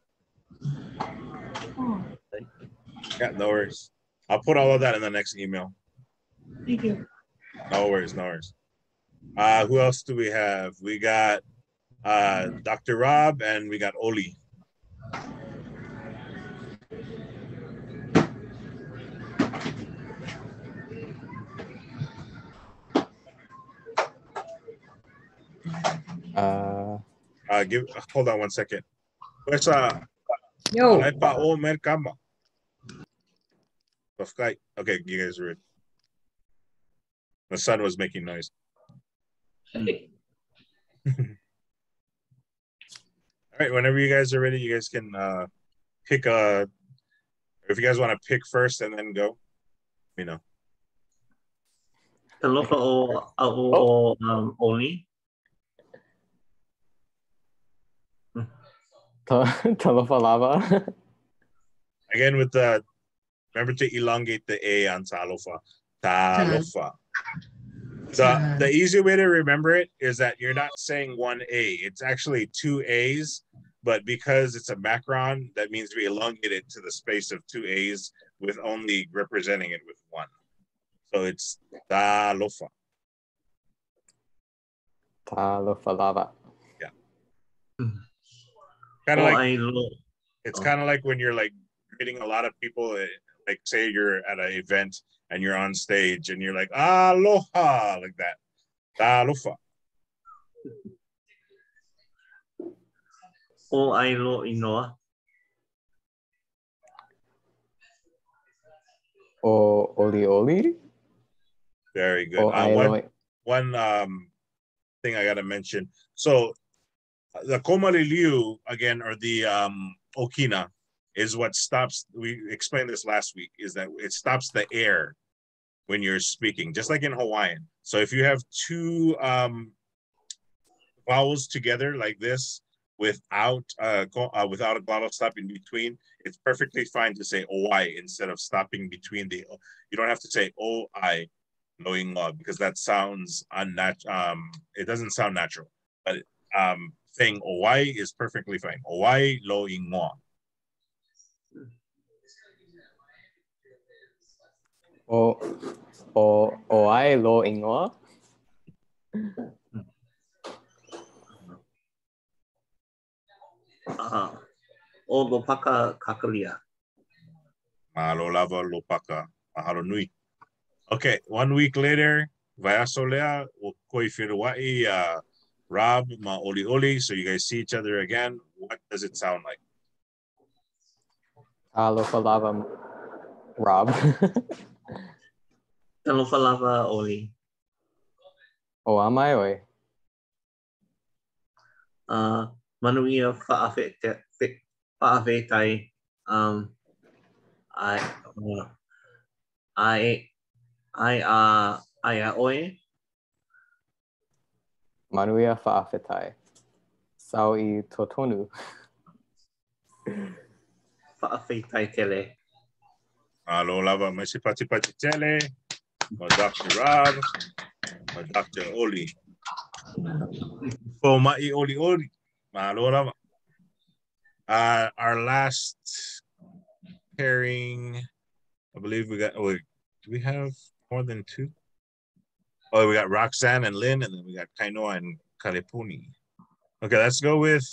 Speaker 1: Yeah, no worries. I'll put all of that in the next email.
Speaker 2: Thank you.
Speaker 1: No worries. Who else do we have? We got Dr. Rob and we got Oli. Hold on one second. Where's
Speaker 7: Yo. Okay, you guys are ready. The sun was making noise. All right, whenever you guys are ready, you guys can pick a. If you guys want to pick first and then go, let me know.
Speaker 4: Talofa Oli.
Speaker 5: Talofa lava.
Speaker 1: Again, with the remember to elongate the A on talofa. Talofa. The easy way to remember it is that you're not saying one A. It's actually two A's, but because it's a macron, that means we elongate it to the space of two A's with only representing it with one. So it's talofa.
Speaker 5: Talofa lava.
Speaker 1: Yeah. Kind of like it's kind of like when you're like greeting a lot of people, like say you're at an event and you're on stage and you're like aloha, like that. Talofa.
Speaker 4: O ai lo inoa.
Speaker 5: O oli oli.
Speaker 1: Very good. One thing I gotta mention. So the komaliliu again, or the okina, is what stops. We explained this last week. Is that it stops the air when you're speaking, just like in Hawaiian. So if you have two vowels together like this, without a glottal stop in between, it's perfectly fine to say oi instead of stopping between the. You don't have to say oi, knowing because that sounds unnatural. It doesn't sound natural. But saying oi is perfectly fine. Oi lo ingoa.
Speaker 5: Oi lo ingoa.
Speaker 4: O lopaka kakalia.
Speaker 1: Mahalo lava lopaka. Mahalo nui. Okay, 1 week later, Vayasolea will koi whiruwai Rob ma oli oli. So you guys see each other again. What does it sound like?
Speaker 5: Talofa lava Rob.
Speaker 4: Talofa lava oli.
Speaker 5: O amai oi.
Speaker 4: Manuia fa'awhetai. I oi.
Speaker 5: Manuia fa'awhetai. Sau I totonu.
Speaker 4: Fa'awhetai tele.
Speaker 1: Alo lava masi pati pati tele. Ma Dr. Rob. Ma Dr. Oli. Oh, ma'i oli oli. Mahalo lava. Our last pairing, I believe we got. Oh, wait, do we have more than two? Oh, we got Roxanne and Lynn, and then we got Kainoa and Caliponi. Okay, let's go with.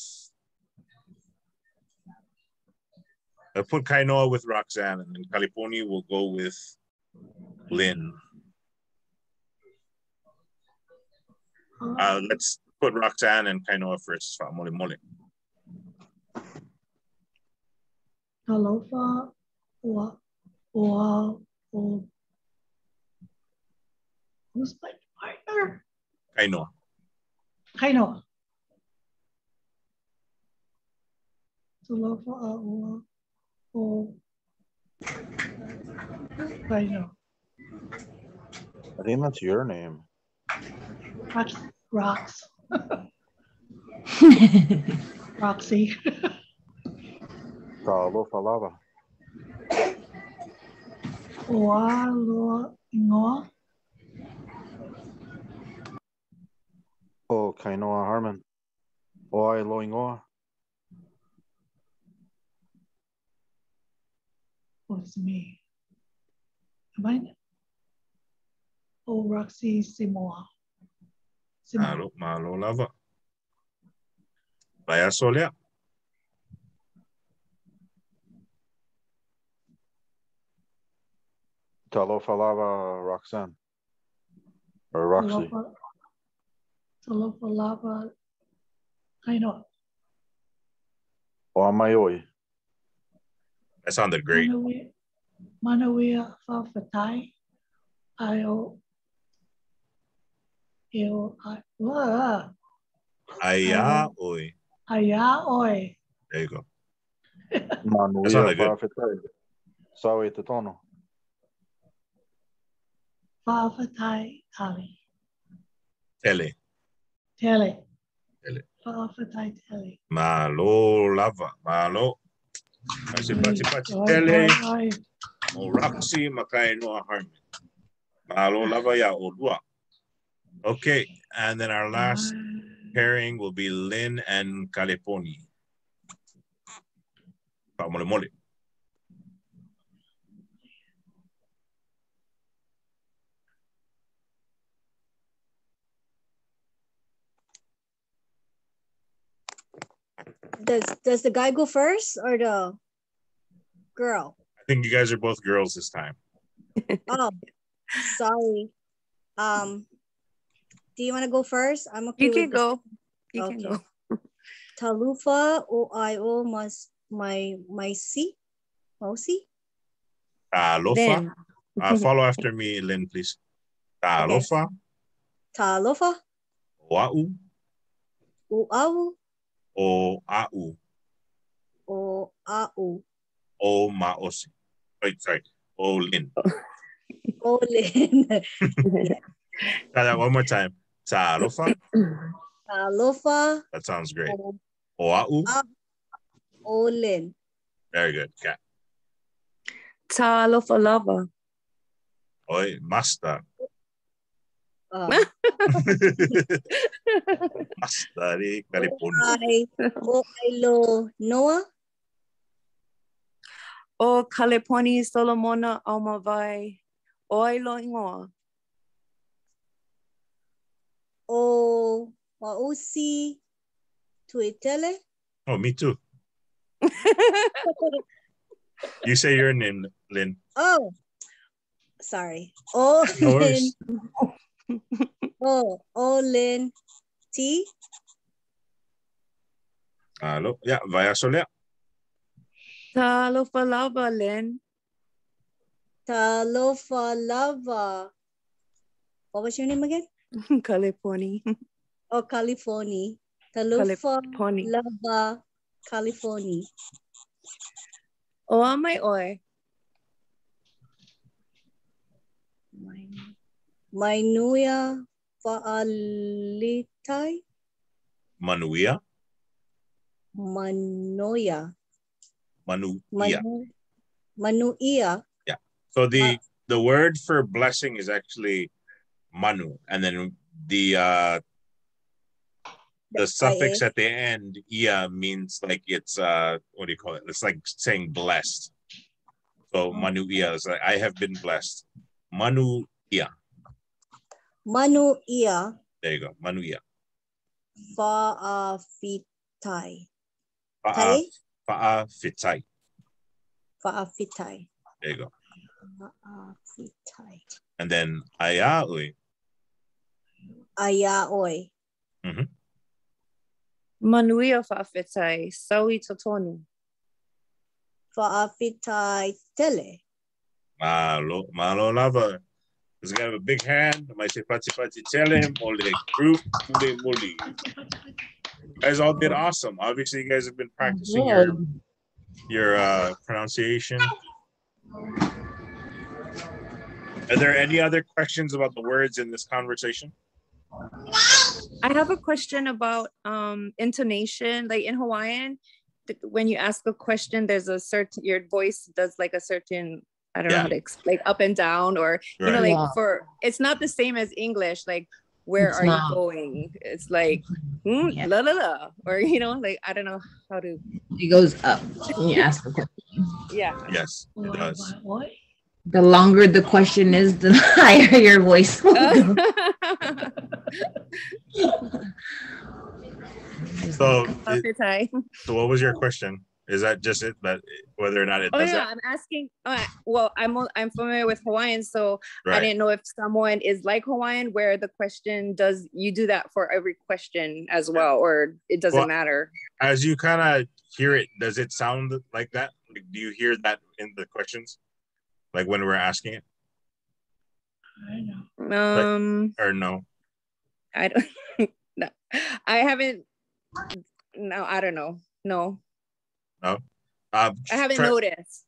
Speaker 1: I'll put Kainoa with Roxanne, and then Caliponi will go with Lynn. Let's put Roxanne and Kainoa first. Mole mole.
Speaker 2: Talofa or who's my partner?
Speaker 1: Kainoa.
Speaker 2: Kainoa. Talofa or Kainoa.
Speaker 11: I think that's your name.
Speaker 2: Rocks. Roxy.
Speaker 11: Talofa lava.
Speaker 2: Oa lo ingoa.
Speaker 11: O Kainoa Harmon. Oi lo ingoa.
Speaker 2: What's me? Am I? Oh, Roxy Samoa.
Speaker 1: Malo lava. Vayasolea.
Speaker 11: Talofa lava Roxanne. Or Roxy.
Speaker 2: Talofa lava. Kainoa.
Speaker 11: O amaioi.
Speaker 1: That sounded great.
Speaker 2: Manuia fa'awhetai. Io.
Speaker 1: Aya oi.
Speaker 2: Aya oi.
Speaker 1: There you go.
Speaker 11: Manuia fa'awhetai. Sau e te tono.
Speaker 2: Fa'awhetai tali.
Speaker 1: Tele.
Speaker 2: Tele.
Speaker 1: Tele.
Speaker 2: Fa'awhetai tele.
Speaker 1: Malo lava. Malo. Pati pati tele. O Roxy Makainoa Harmon. Malo lava ya o lua.
Speaker 7: Okay, and then our last pairing will be Lynn and Caliponi. Mole.
Speaker 9: Does the guy go first or the girl?
Speaker 7: I think you guys are both girls this time.
Speaker 9: Oh, sorry. Do you want to go first? I'm okay.
Speaker 12: You can go. You can go.
Speaker 9: Talofa o I-O mas my si? Mosi?
Speaker 7: Talofa. Follow after me, Lynn, please. Talofa.
Speaker 9: Okay. Talofa.
Speaker 7: Oa'u.
Speaker 9: U'au.
Speaker 7: Oa'u.
Speaker 9: Oa'u.
Speaker 7: O ma'osi. Wait, sorry. O Lynn.
Speaker 9: O Lynn.
Speaker 7: Try that one more time. Talofa.
Speaker 9: Talofa.
Speaker 7: That sounds great. Oa'u.
Speaker 9: O Lynn.
Speaker 7: Very good. Okay.
Speaker 12: Talofa lava.
Speaker 7: Oi, master. Mastari Caliponi.
Speaker 9: O Ailo Noah.
Speaker 12: O Caliponi Solomona Almavai. O Ailo Ingoa.
Speaker 9: O Mausi Tuitele.
Speaker 7: Oh, me too. You say your name, Lynn.
Speaker 9: Oh, sorry. O
Speaker 7: No
Speaker 9: Lynn.
Speaker 7: worries.
Speaker 9: O Lynn T.
Speaker 7: Hello. Yeah, vaya solea.
Speaker 12: Talofa lava, Lynn.
Speaker 9: Talofa lava. What was your name again?
Speaker 12: Caliponi.
Speaker 9: Oh, California. Talofa lava, California.
Speaker 12: O amai oi.
Speaker 9: Mainuya faalitai.
Speaker 7: Manuia.
Speaker 9: Manoya.
Speaker 7: Manuia.
Speaker 9: Manuia.
Speaker 7: Yeah. So the word for blessing is actually manu, and then the suffix at the end ia means like it's what do you call it? It's like saying blessed. So manuia is like I have been blessed. Manuia.
Speaker 9: Manuia.
Speaker 7: There you go. Manuia.
Speaker 9: Fa'afitai.
Speaker 7: Fa'afitai.
Speaker 9: Fa'afitai.
Speaker 7: There you go.
Speaker 9: Fa'afitai.
Speaker 7: And then ayaoi.
Speaker 9: Ayaoi.
Speaker 12: Manuia fa'afitai. Sawi totonu.
Speaker 9: Fa'afitai tele.
Speaker 7: Malo lava. Does he have a big hand? Might say pati pati tell him or the group muli muli. You guys all did awesome. Obviously, you guys have been practicing your pronunciation. Are there any other questions about the words in this conversation?
Speaker 12: I have a question about intonation. Like in Hawaiian, when you ask a question, there's a certain, your voice does like a certain, I don't know how to explain, like up and down, or you know, like for, it's not the same as English. Like, where are you going? It's like la la la, or you know, like I don't know how to.
Speaker 13: It goes up when you ask the question.
Speaker 12: Yeah.
Speaker 7: Yes, it does.
Speaker 13: The longer the question is, the higher your voice will go.
Speaker 7: So what was your question? Is that just it? That whether or not it does that?
Speaker 12: I'm asking. Well, I'm familiar with Hawaiian, so I didn't know if Samoan is like Hawaiian, where the question does you do that for every question as well, or it doesn't matter.
Speaker 7: As you kind of hear it, does it sound like that? Like, do you hear that in the questions, like when we're asking it?
Speaker 2: I know.
Speaker 7: Or no?
Speaker 12: I don't. No, I haven't. No, I don't know. No.
Speaker 7: No.
Speaker 12: I haven't noticed.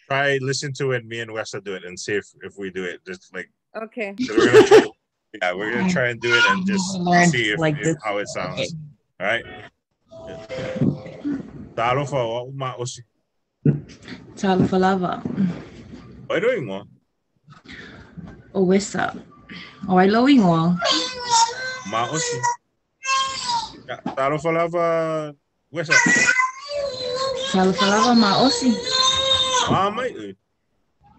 Speaker 7: Try listen to it. Me and Wesa do it and see if we do it. Just like
Speaker 12: okay.
Speaker 7: We're gonna try and do it and just see if how it sounds. All right. Talofa uma osi.
Speaker 13: Talofa lava.
Speaker 7: What are you doing, Mo?
Speaker 13: Oh, Wesa. Oi loing wong.
Speaker 7: Maosi. Talofa lava. Where's that?
Speaker 13: Falafalava maosi.
Speaker 7: Mamay.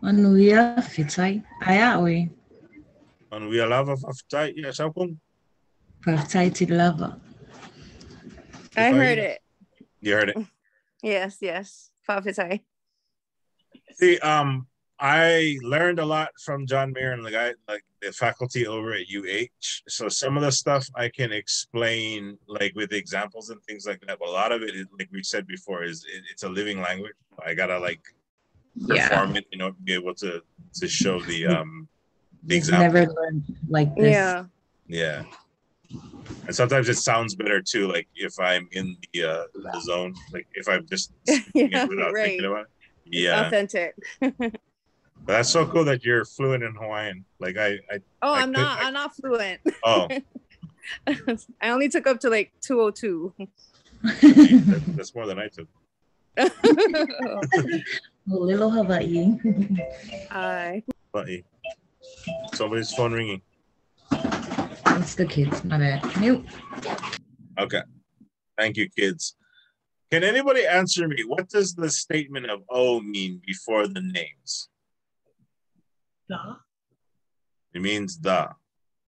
Speaker 13: Manuia fitai. Aya oi.
Speaker 7: And we lava fafitai. Yeah, saukong.
Speaker 13: Fafitai ti lava.
Speaker 12: I heard it.
Speaker 7: You heard it.
Speaker 12: Yes, yes. Fafitai.
Speaker 7: See, I learned a lot from John Mayer and the guy, like the faculty over at UH. So some of the stuff I can explain, like with examples and things like that. But a lot of it, is, like we said before, it's a living language. I gotta like perform it, be able to show the example.
Speaker 13: Never learned like this.
Speaker 7: Yeah. And sometimes it sounds better too, like if I'm in the zone, like if I'm just speaking it without thinking about it.
Speaker 12: It's authentic.
Speaker 7: But that's so cool that you're fluent in Hawaiian. Like
Speaker 12: I'm not fluent.
Speaker 7: Oh.
Speaker 12: I only took up to like 202.
Speaker 7: That's more than I took.
Speaker 13: Little Hawaii.
Speaker 12: Hi.
Speaker 7: Somebody's phone ringing.
Speaker 13: It's the kids, my bad. Mute.
Speaker 7: Okay. Thank you, kids. Can anybody answer me? What does the statement of O mean before the names?
Speaker 2: The.
Speaker 7: It means the.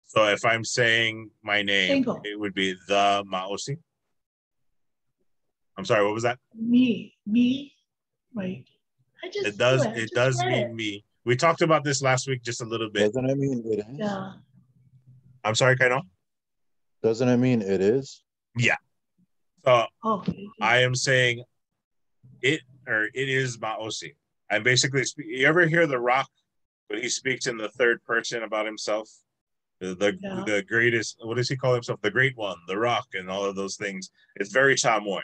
Speaker 7: So if I'm saying my name, it would be the Maosi. I'm sorry, what was that?
Speaker 2: Me. Right.
Speaker 7: It does mean me. We talked about this last week just a little bit.
Speaker 11: Doesn't it mean it is?
Speaker 2: Yeah.
Speaker 7: I'm sorry, Kaino?
Speaker 11: Doesn't it mean it is?
Speaker 7: Yeah. So I am saying it is Maosi. I'm basically you ever hear The Rock when he speaks in the third person about himself? The greatest, what does he call himself? The Great One, The Rock, and all of those things. It's very Samoan.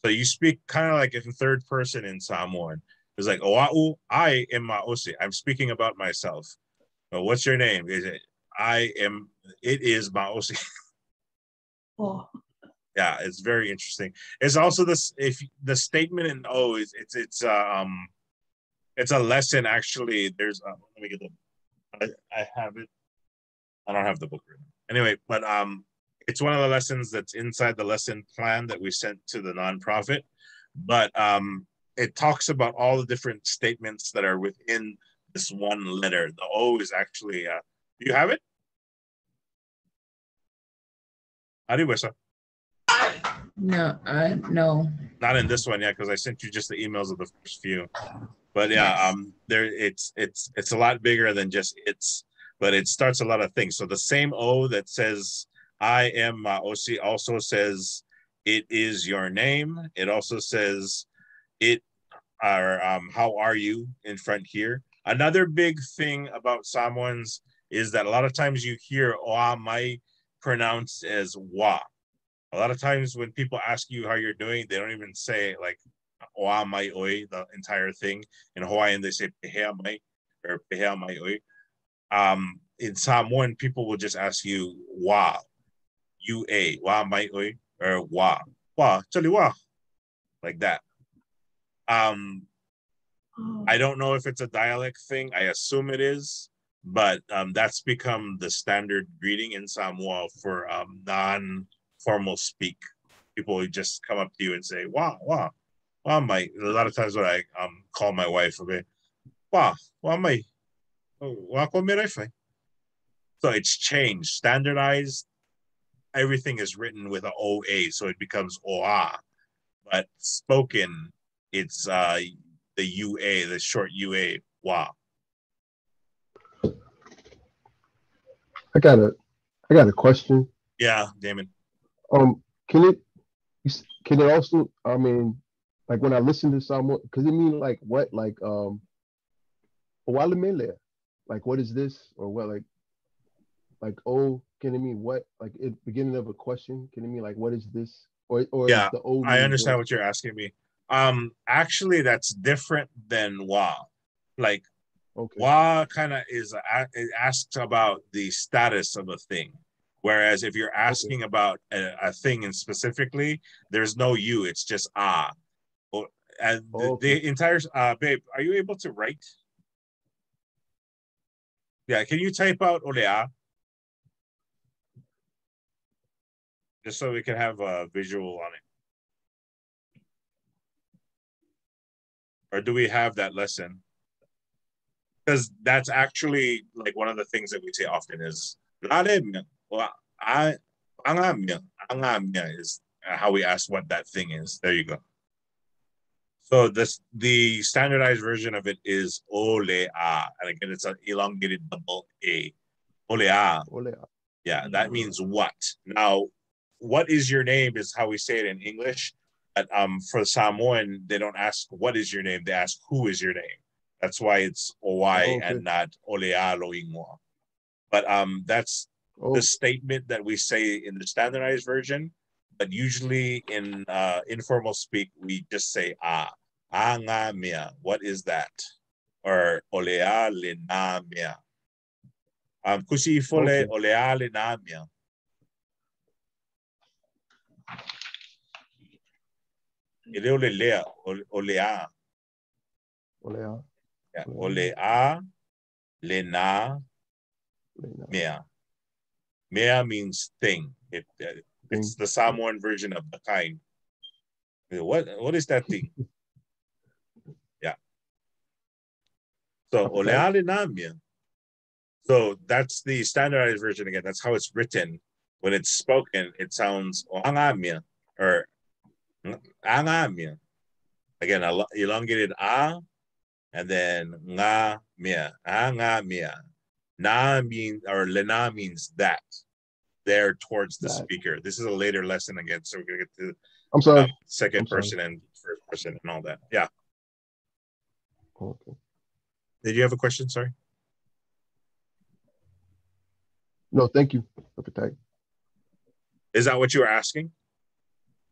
Speaker 7: So you speak kind of like in third person in Samoan. It's like, Oa'u, I am Maosi. I'm speaking about myself. What's your name? Is it it is Maosi.
Speaker 2: Oh.
Speaker 7: Yeah, it's very interesting. It's also this, if the statement in O is it's a lesson actually. There's let me get I have it. I don't have the book written. Anyway, but it's one of the lessons that's inside the lesson plan that we sent to the nonprofit. But it talks about all the different statements that are within this one letter. The O is actually do you have it? Ariwesa.
Speaker 13: No, no.
Speaker 7: Not in this one yet, because I sent you just the emails of the first few. But yeah, there it's a lot bigger than just it's, but it starts a lot of things. So the same O that says I am Maosi also says it is your name. It also says it are how are you in front here. Another big thing about Samoans is that a lot of times you hear Oa Mai pronounced as Wa. A lot of times when people ask you how you're doing, they don't even say like Oa Mai Oi, the entire thing. In Hawaiian, they say Pehea Mai or Pehea Mai Oi. In Samoan, people will just ask you Wa, U-A, Wa Mai Oi, or Wa, Chali Wa, like that. I don't know if it's a dialect thing. I assume it is, but that's become the standard greeting in Samoa for non-formal speak. People would just come up to you and say, "Wa, mai." A lot of times when I call my wife, okay, "Wa, mai, wa ko merefe." So it's changed, standardized. Everything is written with an OA, so it becomes OA. But spoken, it's the UA, the short UA, Wa.
Speaker 3: I got a question.
Speaker 7: Yeah, Damon.
Speaker 3: Can it also, I mean, like when I listen to someone, because it mean like what, like like what is this, or what, like oh, can it mean what, like at the beginning of a question, can it mean like what is this, or
Speaker 7: yeah,
Speaker 3: is the O
Speaker 7: I understand
Speaker 3: this?
Speaker 7: what you're asking me. Actually, that's different than Wa. Like Wa kind of is it asks about the status of a thing. Whereas if you're asking about a thing and specifically, there's no you, it's just ah. And the entire, babe, are you able to write? Yeah, can you type out olea? just so we can have a visual on it. Or do we have that lesson? Because that's actually like one of the things that we say often is is how we ask what that thing is. There you go. So the standardized version of it is ole a, and again it's an elongated double a. Ole a.
Speaker 3: Ole a.
Speaker 7: Yeah, that means what. Now, what is your name is how we say it in English. But for Samoan, they don't ask what is your name, they ask who is your name. That's why it's Owai and not Olea Loingwa. But that's the statement that we say in the standardized version. But usually in informal speak, we just say nga mia. What is that? Or Olea lena mia. Kusi fole Olea lena mia. Ele olelea, olea.
Speaker 3: Olea.
Speaker 7: Yeah, olea, lena, mea. Mea means thing. It's the Samoan version of the kind. What is that thing? Yeah. So olea lena mea. So that's the standardized version again. That's how it's written. When it's spoken, it sounds oangamia or angamia. Again, elongated a. And then nga mia, nga mia. Na means, or lena means that. There towards the speaker. This is a later lesson again, so we're gonna get to
Speaker 3: I'm sorry.
Speaker 7: Second person and first person and all that. Yeah.
Speaker 3: Okay.
Speaker 7: Did you have a question? Sorry.
Speaker 3: No, thank you.
Speaker 7: Is that what you were asking?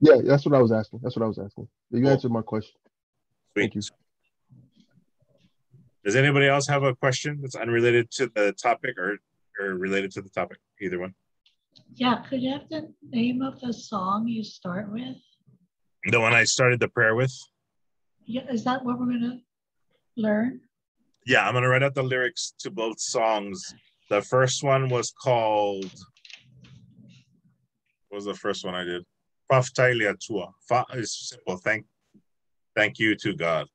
Speaker 3: Yeah, that's what I was asking. You answered my question.
Speaker 7: Sweet.
Speaker 3: Thank you.
Speaker 7: Does anybody else have a question that's unrelated to the topic or related to the topic? Either one.
Speaker 2: Yeah, could you have the name of the song you start with?
Speaker 7: The one I started the prayer with?
Speaker 2: Yeah, is that what we're gonna learn?
Speaker 7: Yeah, I'm gonna write out the lyrics to both songs. The first one was called, what was the first one I did? Fa'afitailia tua. Fa is simple. Thank you to God.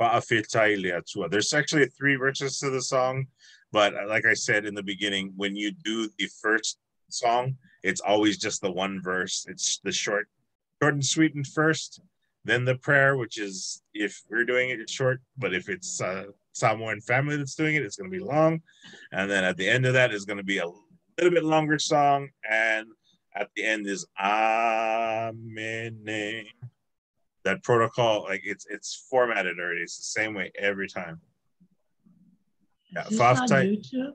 Speaker 7: Fa'afitailia tua. There's actually 3 verses to the song, but like I said in the beginning, when you do the first song, it's always just the one verse. It's the short and sweetened first, then the prayer, which is, if we're doing it, it's short, but if it's Samoan family that's doing it, it's going to be long. And then at the end of that is going to be a little bit longer song, and at the end is Amen. That protocol, like it's formatted already. It's the same way every time. Yeah,
Speaker 2: is this on YouTube?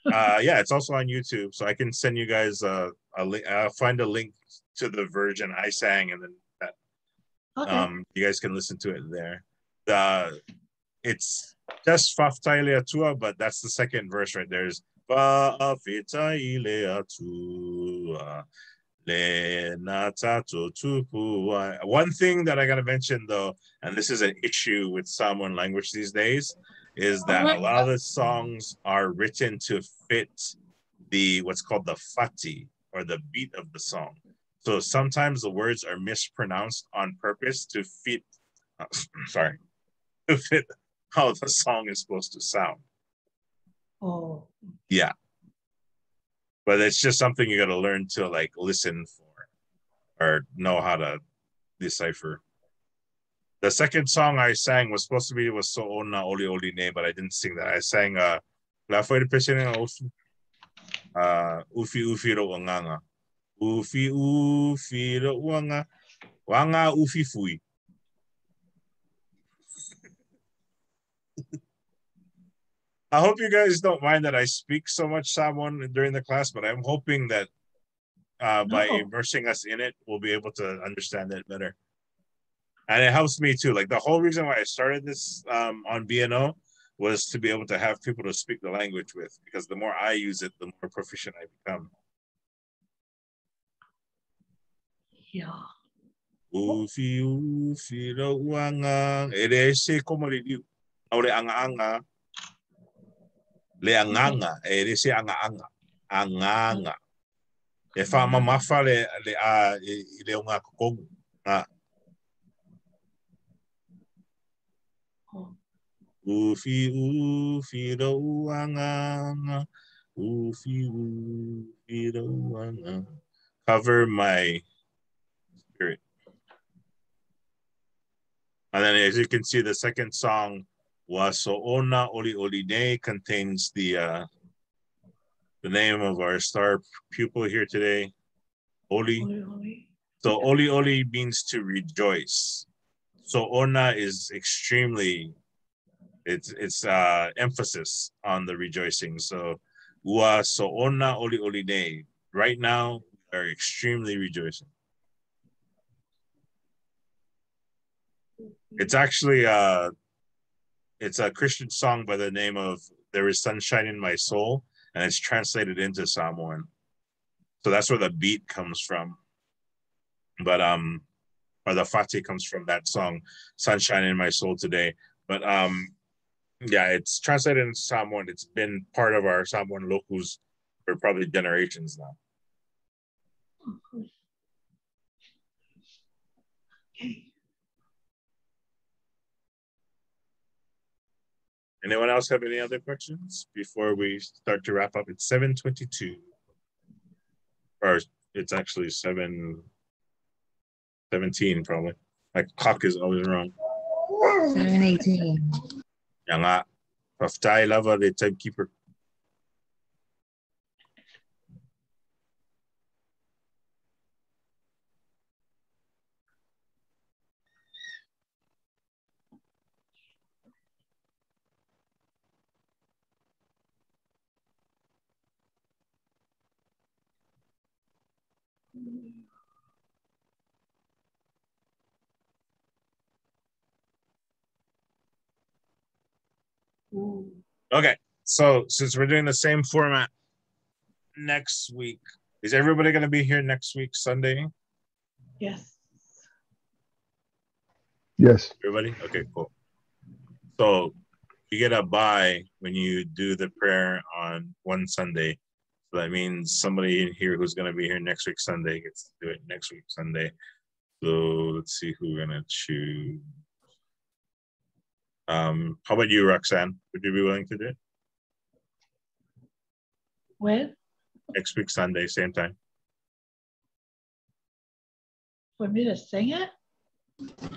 Speaker 7: Yeah, it's also on YouTube, so I can send you guys a link. I'll find a link to the version I sang, and then that you guys can listen to it there. It's just Fa'afitailia tua, but that's the second verse right there. Is Fa'afitailia tua. One thing that I gotta mention though, and this is an issue with Samoan language these days, is that a lot of the songs are written to fit the what's called the fati, or the beat of the song. So sometimes the words are mispronounced on purpose to fit to fit how the song is supposed to sound.
Speaker 2: Oh.
Speaker 7: Yeah. But it's just something you got to learn to like listen for or know how to decipher. The second song I sang was supposed to be So Ona Oli Oli Ne, but I didn't sing that. I sang La Foi de Pesene Ufi Ufi Ro Wanganga. Ufi Ufi Ro Wanga. Wanga Ufi Fui. I hope you guys don't mind that I speak so much Samoan during the class, but I'm hoping that by immersing us in it, we'll be able to understand it better. And it helps me too. Like the whole reason why I started this on BNO was to be able to have people to speak the language with, because the more I use it, the more proficient I become.
Speaker 2: Yeah.
Speaker 7: Ufi ufi ro wanga ere se komoriu. Ore anga anga. Le anganga ere se anga anga. Anganga.
Speaker 1: E wha mamafa le o ngā kokongu. Ufi do uanga. Ufi do uanga. Cover my spirit. And then as you can see, the second song, Waso'ona Oli Oli Ne, contains the name of our star pupil here today, Oli. So Oli Oli means to rejoice. So Ona is extremely, it's emphasis on the rejoicing. So Waso'ona Oli Oli Ne. Right now, we are extremely rejoicing. It's actually it's a Christian song by the name of There Is Sunshine in My Soul, and it's translated into Samoan. So that's where the beat comes from. But or the fati comes from that song, Sunshine in My Soul Today. But yeah, it's translated into Samoan. It's been part of our Samoan locals for probably generations now.
Speaker 2: Okay.
Speaker 1: Anyone else have any other questions before we start to wrap up? It's 7:22. Or it's actually 7:17 probably. My clock is always wrong.
Speaker 13: 7:18.
Speaker 1: Yang nga, Paftai Lava, the timekeeper. Okay, so since we're doing the same format next week, is everybody going to be here next week, Sunday?
Speaker 2: Yes.
Speaker 3: Yes.
Speaker 1: Everybody? Okay, cool. So you get a bye when you do the prayer on one Sunday. So that means somebody in here who's going to be here next week, Sunday, gets to do it next week, Sunday. So let's see who we're going to choose. How about you, Roxanne? Would you be willing to do it?
Speaker 2: When?
Speaker 1: Next week, Sunday, same time.
Speaker 2: For me to sing it?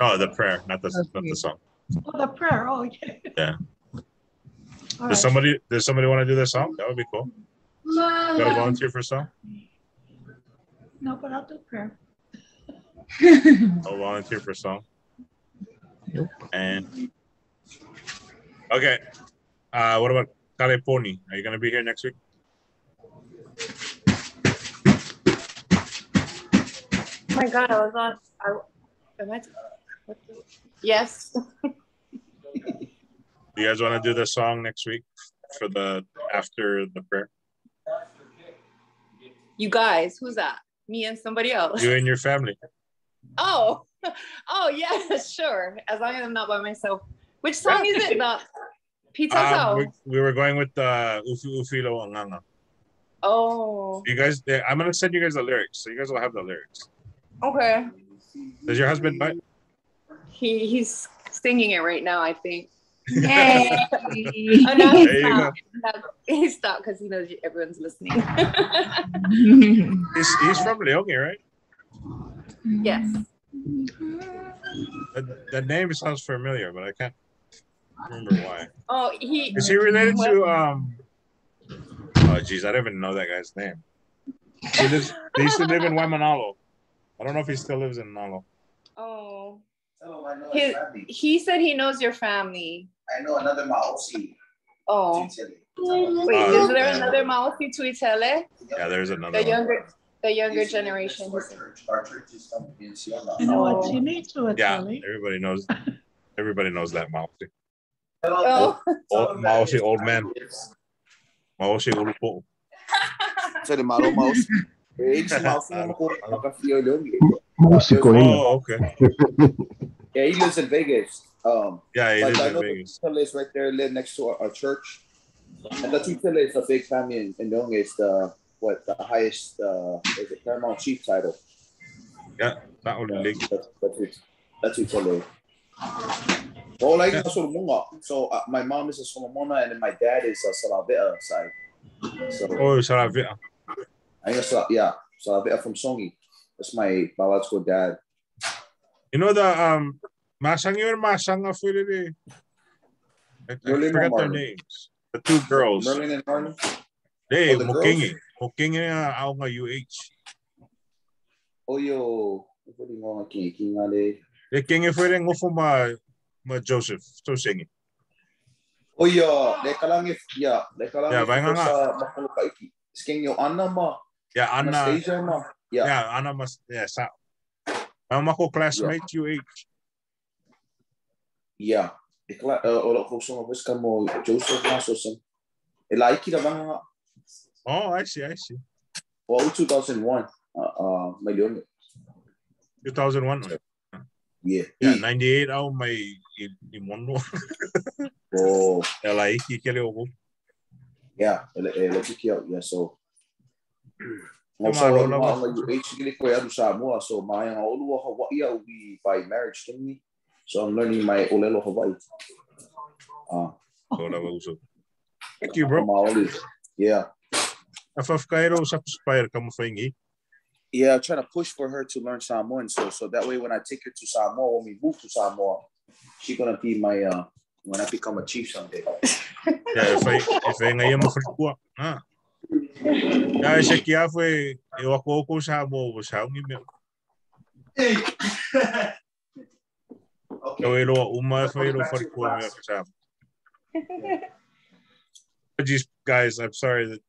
Speaker 1: Oh, the prayer, not the song.
Speaker 2: Oh, the prayer. Oh, okay.
Speaker 1: Yeah.
Speaker 2: All
Speaker 1: Does
Speaker 2: right.
Speaker 1: somebody want to do the song? That would be cool. You got to volunteer for a song?
Speaker 2: No, but I'll do prayer.
Speaker 1: I'll volunteer for a song. Nope. And okay. What about caliponi? Are you gonna be here next week?
Speaker 12: Oh my God, I was on. Yes.
Speaker 1: You guys want to do the song next week for the after the prayer?
Speaker 12: You guys, who's that? Me and somebody else.
Speaker 1: You and your family.
Speaker 12: Oh, yeah, sure. As long as I'm not by myself. Which song is it? The Pita
Speaker 1: we were going with the Ufi Lo Anganga.
Speaker 12: Oh.
Speaker 1: You guys, I'm gonna send you guys the lyrics, so you guys will have the lyrics.
Speaker 12: Okay.
Speaker 1: Does your husband buy?
Speaker 12: He's singing it right now, I think.
Speaker 13: Yay!
Speaker 12: Oh, no, he stopped because he knows everyone's listening.
Speaker 1: He's from Leone, right?
Speaker 12: Yes.
Speaker 1: The name sounds familiar, but I can't remember why.
Speaker 12: Oh,
Speaker 1: is he related to oh geez, I don't even know that guy's name. They used to live in Waimanalo. I don't know if he still lives in Nalo.
Speaker 12: Oh. He said he knows your family.
Speaker 14: I know another Maosi.
Speaker 12: Oh. Wait, is there another Maosi Tuitele?
Speaker 1: Yeah, there's another
Speaker 12: the younger generation.
Speaker 14: Our church is something in Siona.
Speaker 2: You know what you need to
Speaker 1: yeah, everybody knows that Maosi.
Speaker 12: Oh.
Speaker 1: Maosi old man. Maosi old po.
Speaker 14: So the Malo Mouse.
Speaker 1: Oh, okay.
Speaker 14: Yeah, he lives in Vegas.
Speaker 1: Yeah, he lives
Speaker 14: I
Speaker 1: in
Speaker 14: know
Speaker 1: Vegas.
Speaker 14: the is right there, live next to our church. And the Titele is a big family in Nong. It's what the highest is it Paramount Chief title.
Speaker 1: Yeah, that would be
Speaker 14: that's it. So my mom is a Solomona and then my dad is a Salavea side. So
Speaker 1: Salavea.
Speaker 14: Yeah, Salavea from Songi. That's my biological dad.
Speaker 1: You know the Masang yun, Masang I forgot their names. The two girls.
Speaker 14: Merlin and Martin.
Speaker 1: Hey, Mokingi. Mokingi ako nga UH.
Speaker 14: Oh yo, what do you want King ale?
Speaker 1: The king if we go for my Joseph. So singing.
Speaker 14: Oh yo, leka lang if yeah,
Speaker 1: vay nga.
Speaker 14: Sa Makulukaiki. Sking yo Anna ma.
Speaker 1: Yeah, Anna.
Speaker 14: Anastasia ma.
Speaker 1: Yeah, Anna mas sa. Mama ko classmate UH.
Speaker 14: Yeah. Olo ko sa mas kamo Joseph Masosan. Elaiki na mga.
Speaker 1: Oh, I see.
Speaker 14: Well, 2001. My
Speaker 1: 2001.
Speaker 14: Yeah.
Speaker 1: 98 ako may imondo.
Speaker 14: Oh.
Speaker 1: Elaiki kele ako.
Speaker 14: Yeah, yeah, so. Also, Samoa, so my Hawaii will be by marriage to me. So I'm learning my Olelo Hawaii.
Speaker 1: Thank you, bro.
Speaker 14: Yeah.
Speaker 1: Afaf Cairo sa Spire kamu faingi.
Speaker 14: Yeah, I'm trying to push for her to learn Samoan, so that way when I take her to Samoa, when we move to Samoa, she's gonna be my when I become a chief someday.
Speaker 1: Yeah, if I ngayon mafrikwa. Ya siya kaya fue ako ko Samoa sa ngimel. Okay. Guys, I'm sorry that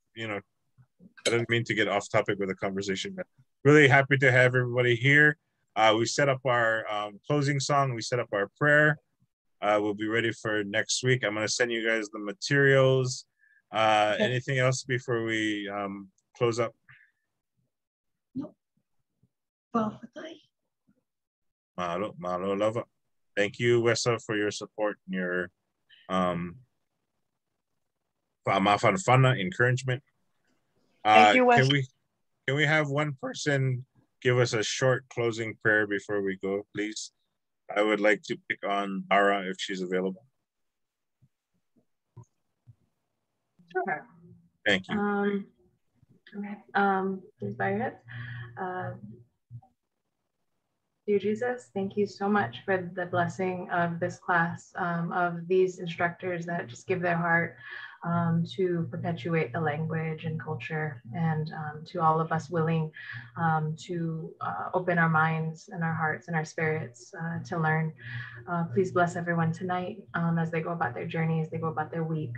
Speaker 1: I didn't mean to get off topic with the conversation, but really happy to have everybody here. We set up our closing song. We set up our prayer. We'll be ready for next week. I'm going to send you guys the materials. Anything else before we close up?
Speaker 2: No.
Speaker 1: Malo lava. Thank you, Wessa, for your support and your encouragement.
Speaker 10: Thank you, Wes.
Speaker 1: Can we have one person give us a short closing prayer before we go, please? I would like to pick on Dara if she's available.
Speaker 10: Sure.
Speaker 1: Thank you.
Speaker 10: Please bow your heads. Dear Jesus, thank you so much for the blessing of this class, of these instructors that just give their heart to perpetuate the language and culture, and to all of us willing to open our minds and our hearts and our spirits to learn. Please bless everyone tonight as they go about their journeys, they go about their week.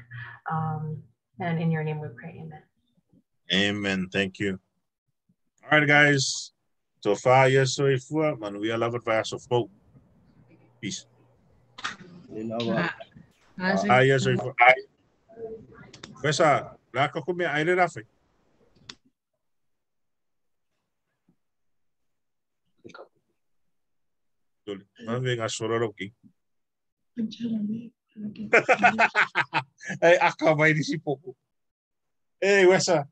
Speaker 10: And in your name we pray, amen.
Speaker 1: Amen, thank you. All right, guys. So far, yes, so if man, we are loved by us of hope. Peace. Yes, so if Besa, laka ko may aire rafi. Dole, mami nga sororoki. Ay, akabay ni si Poco. Hey, Wesa.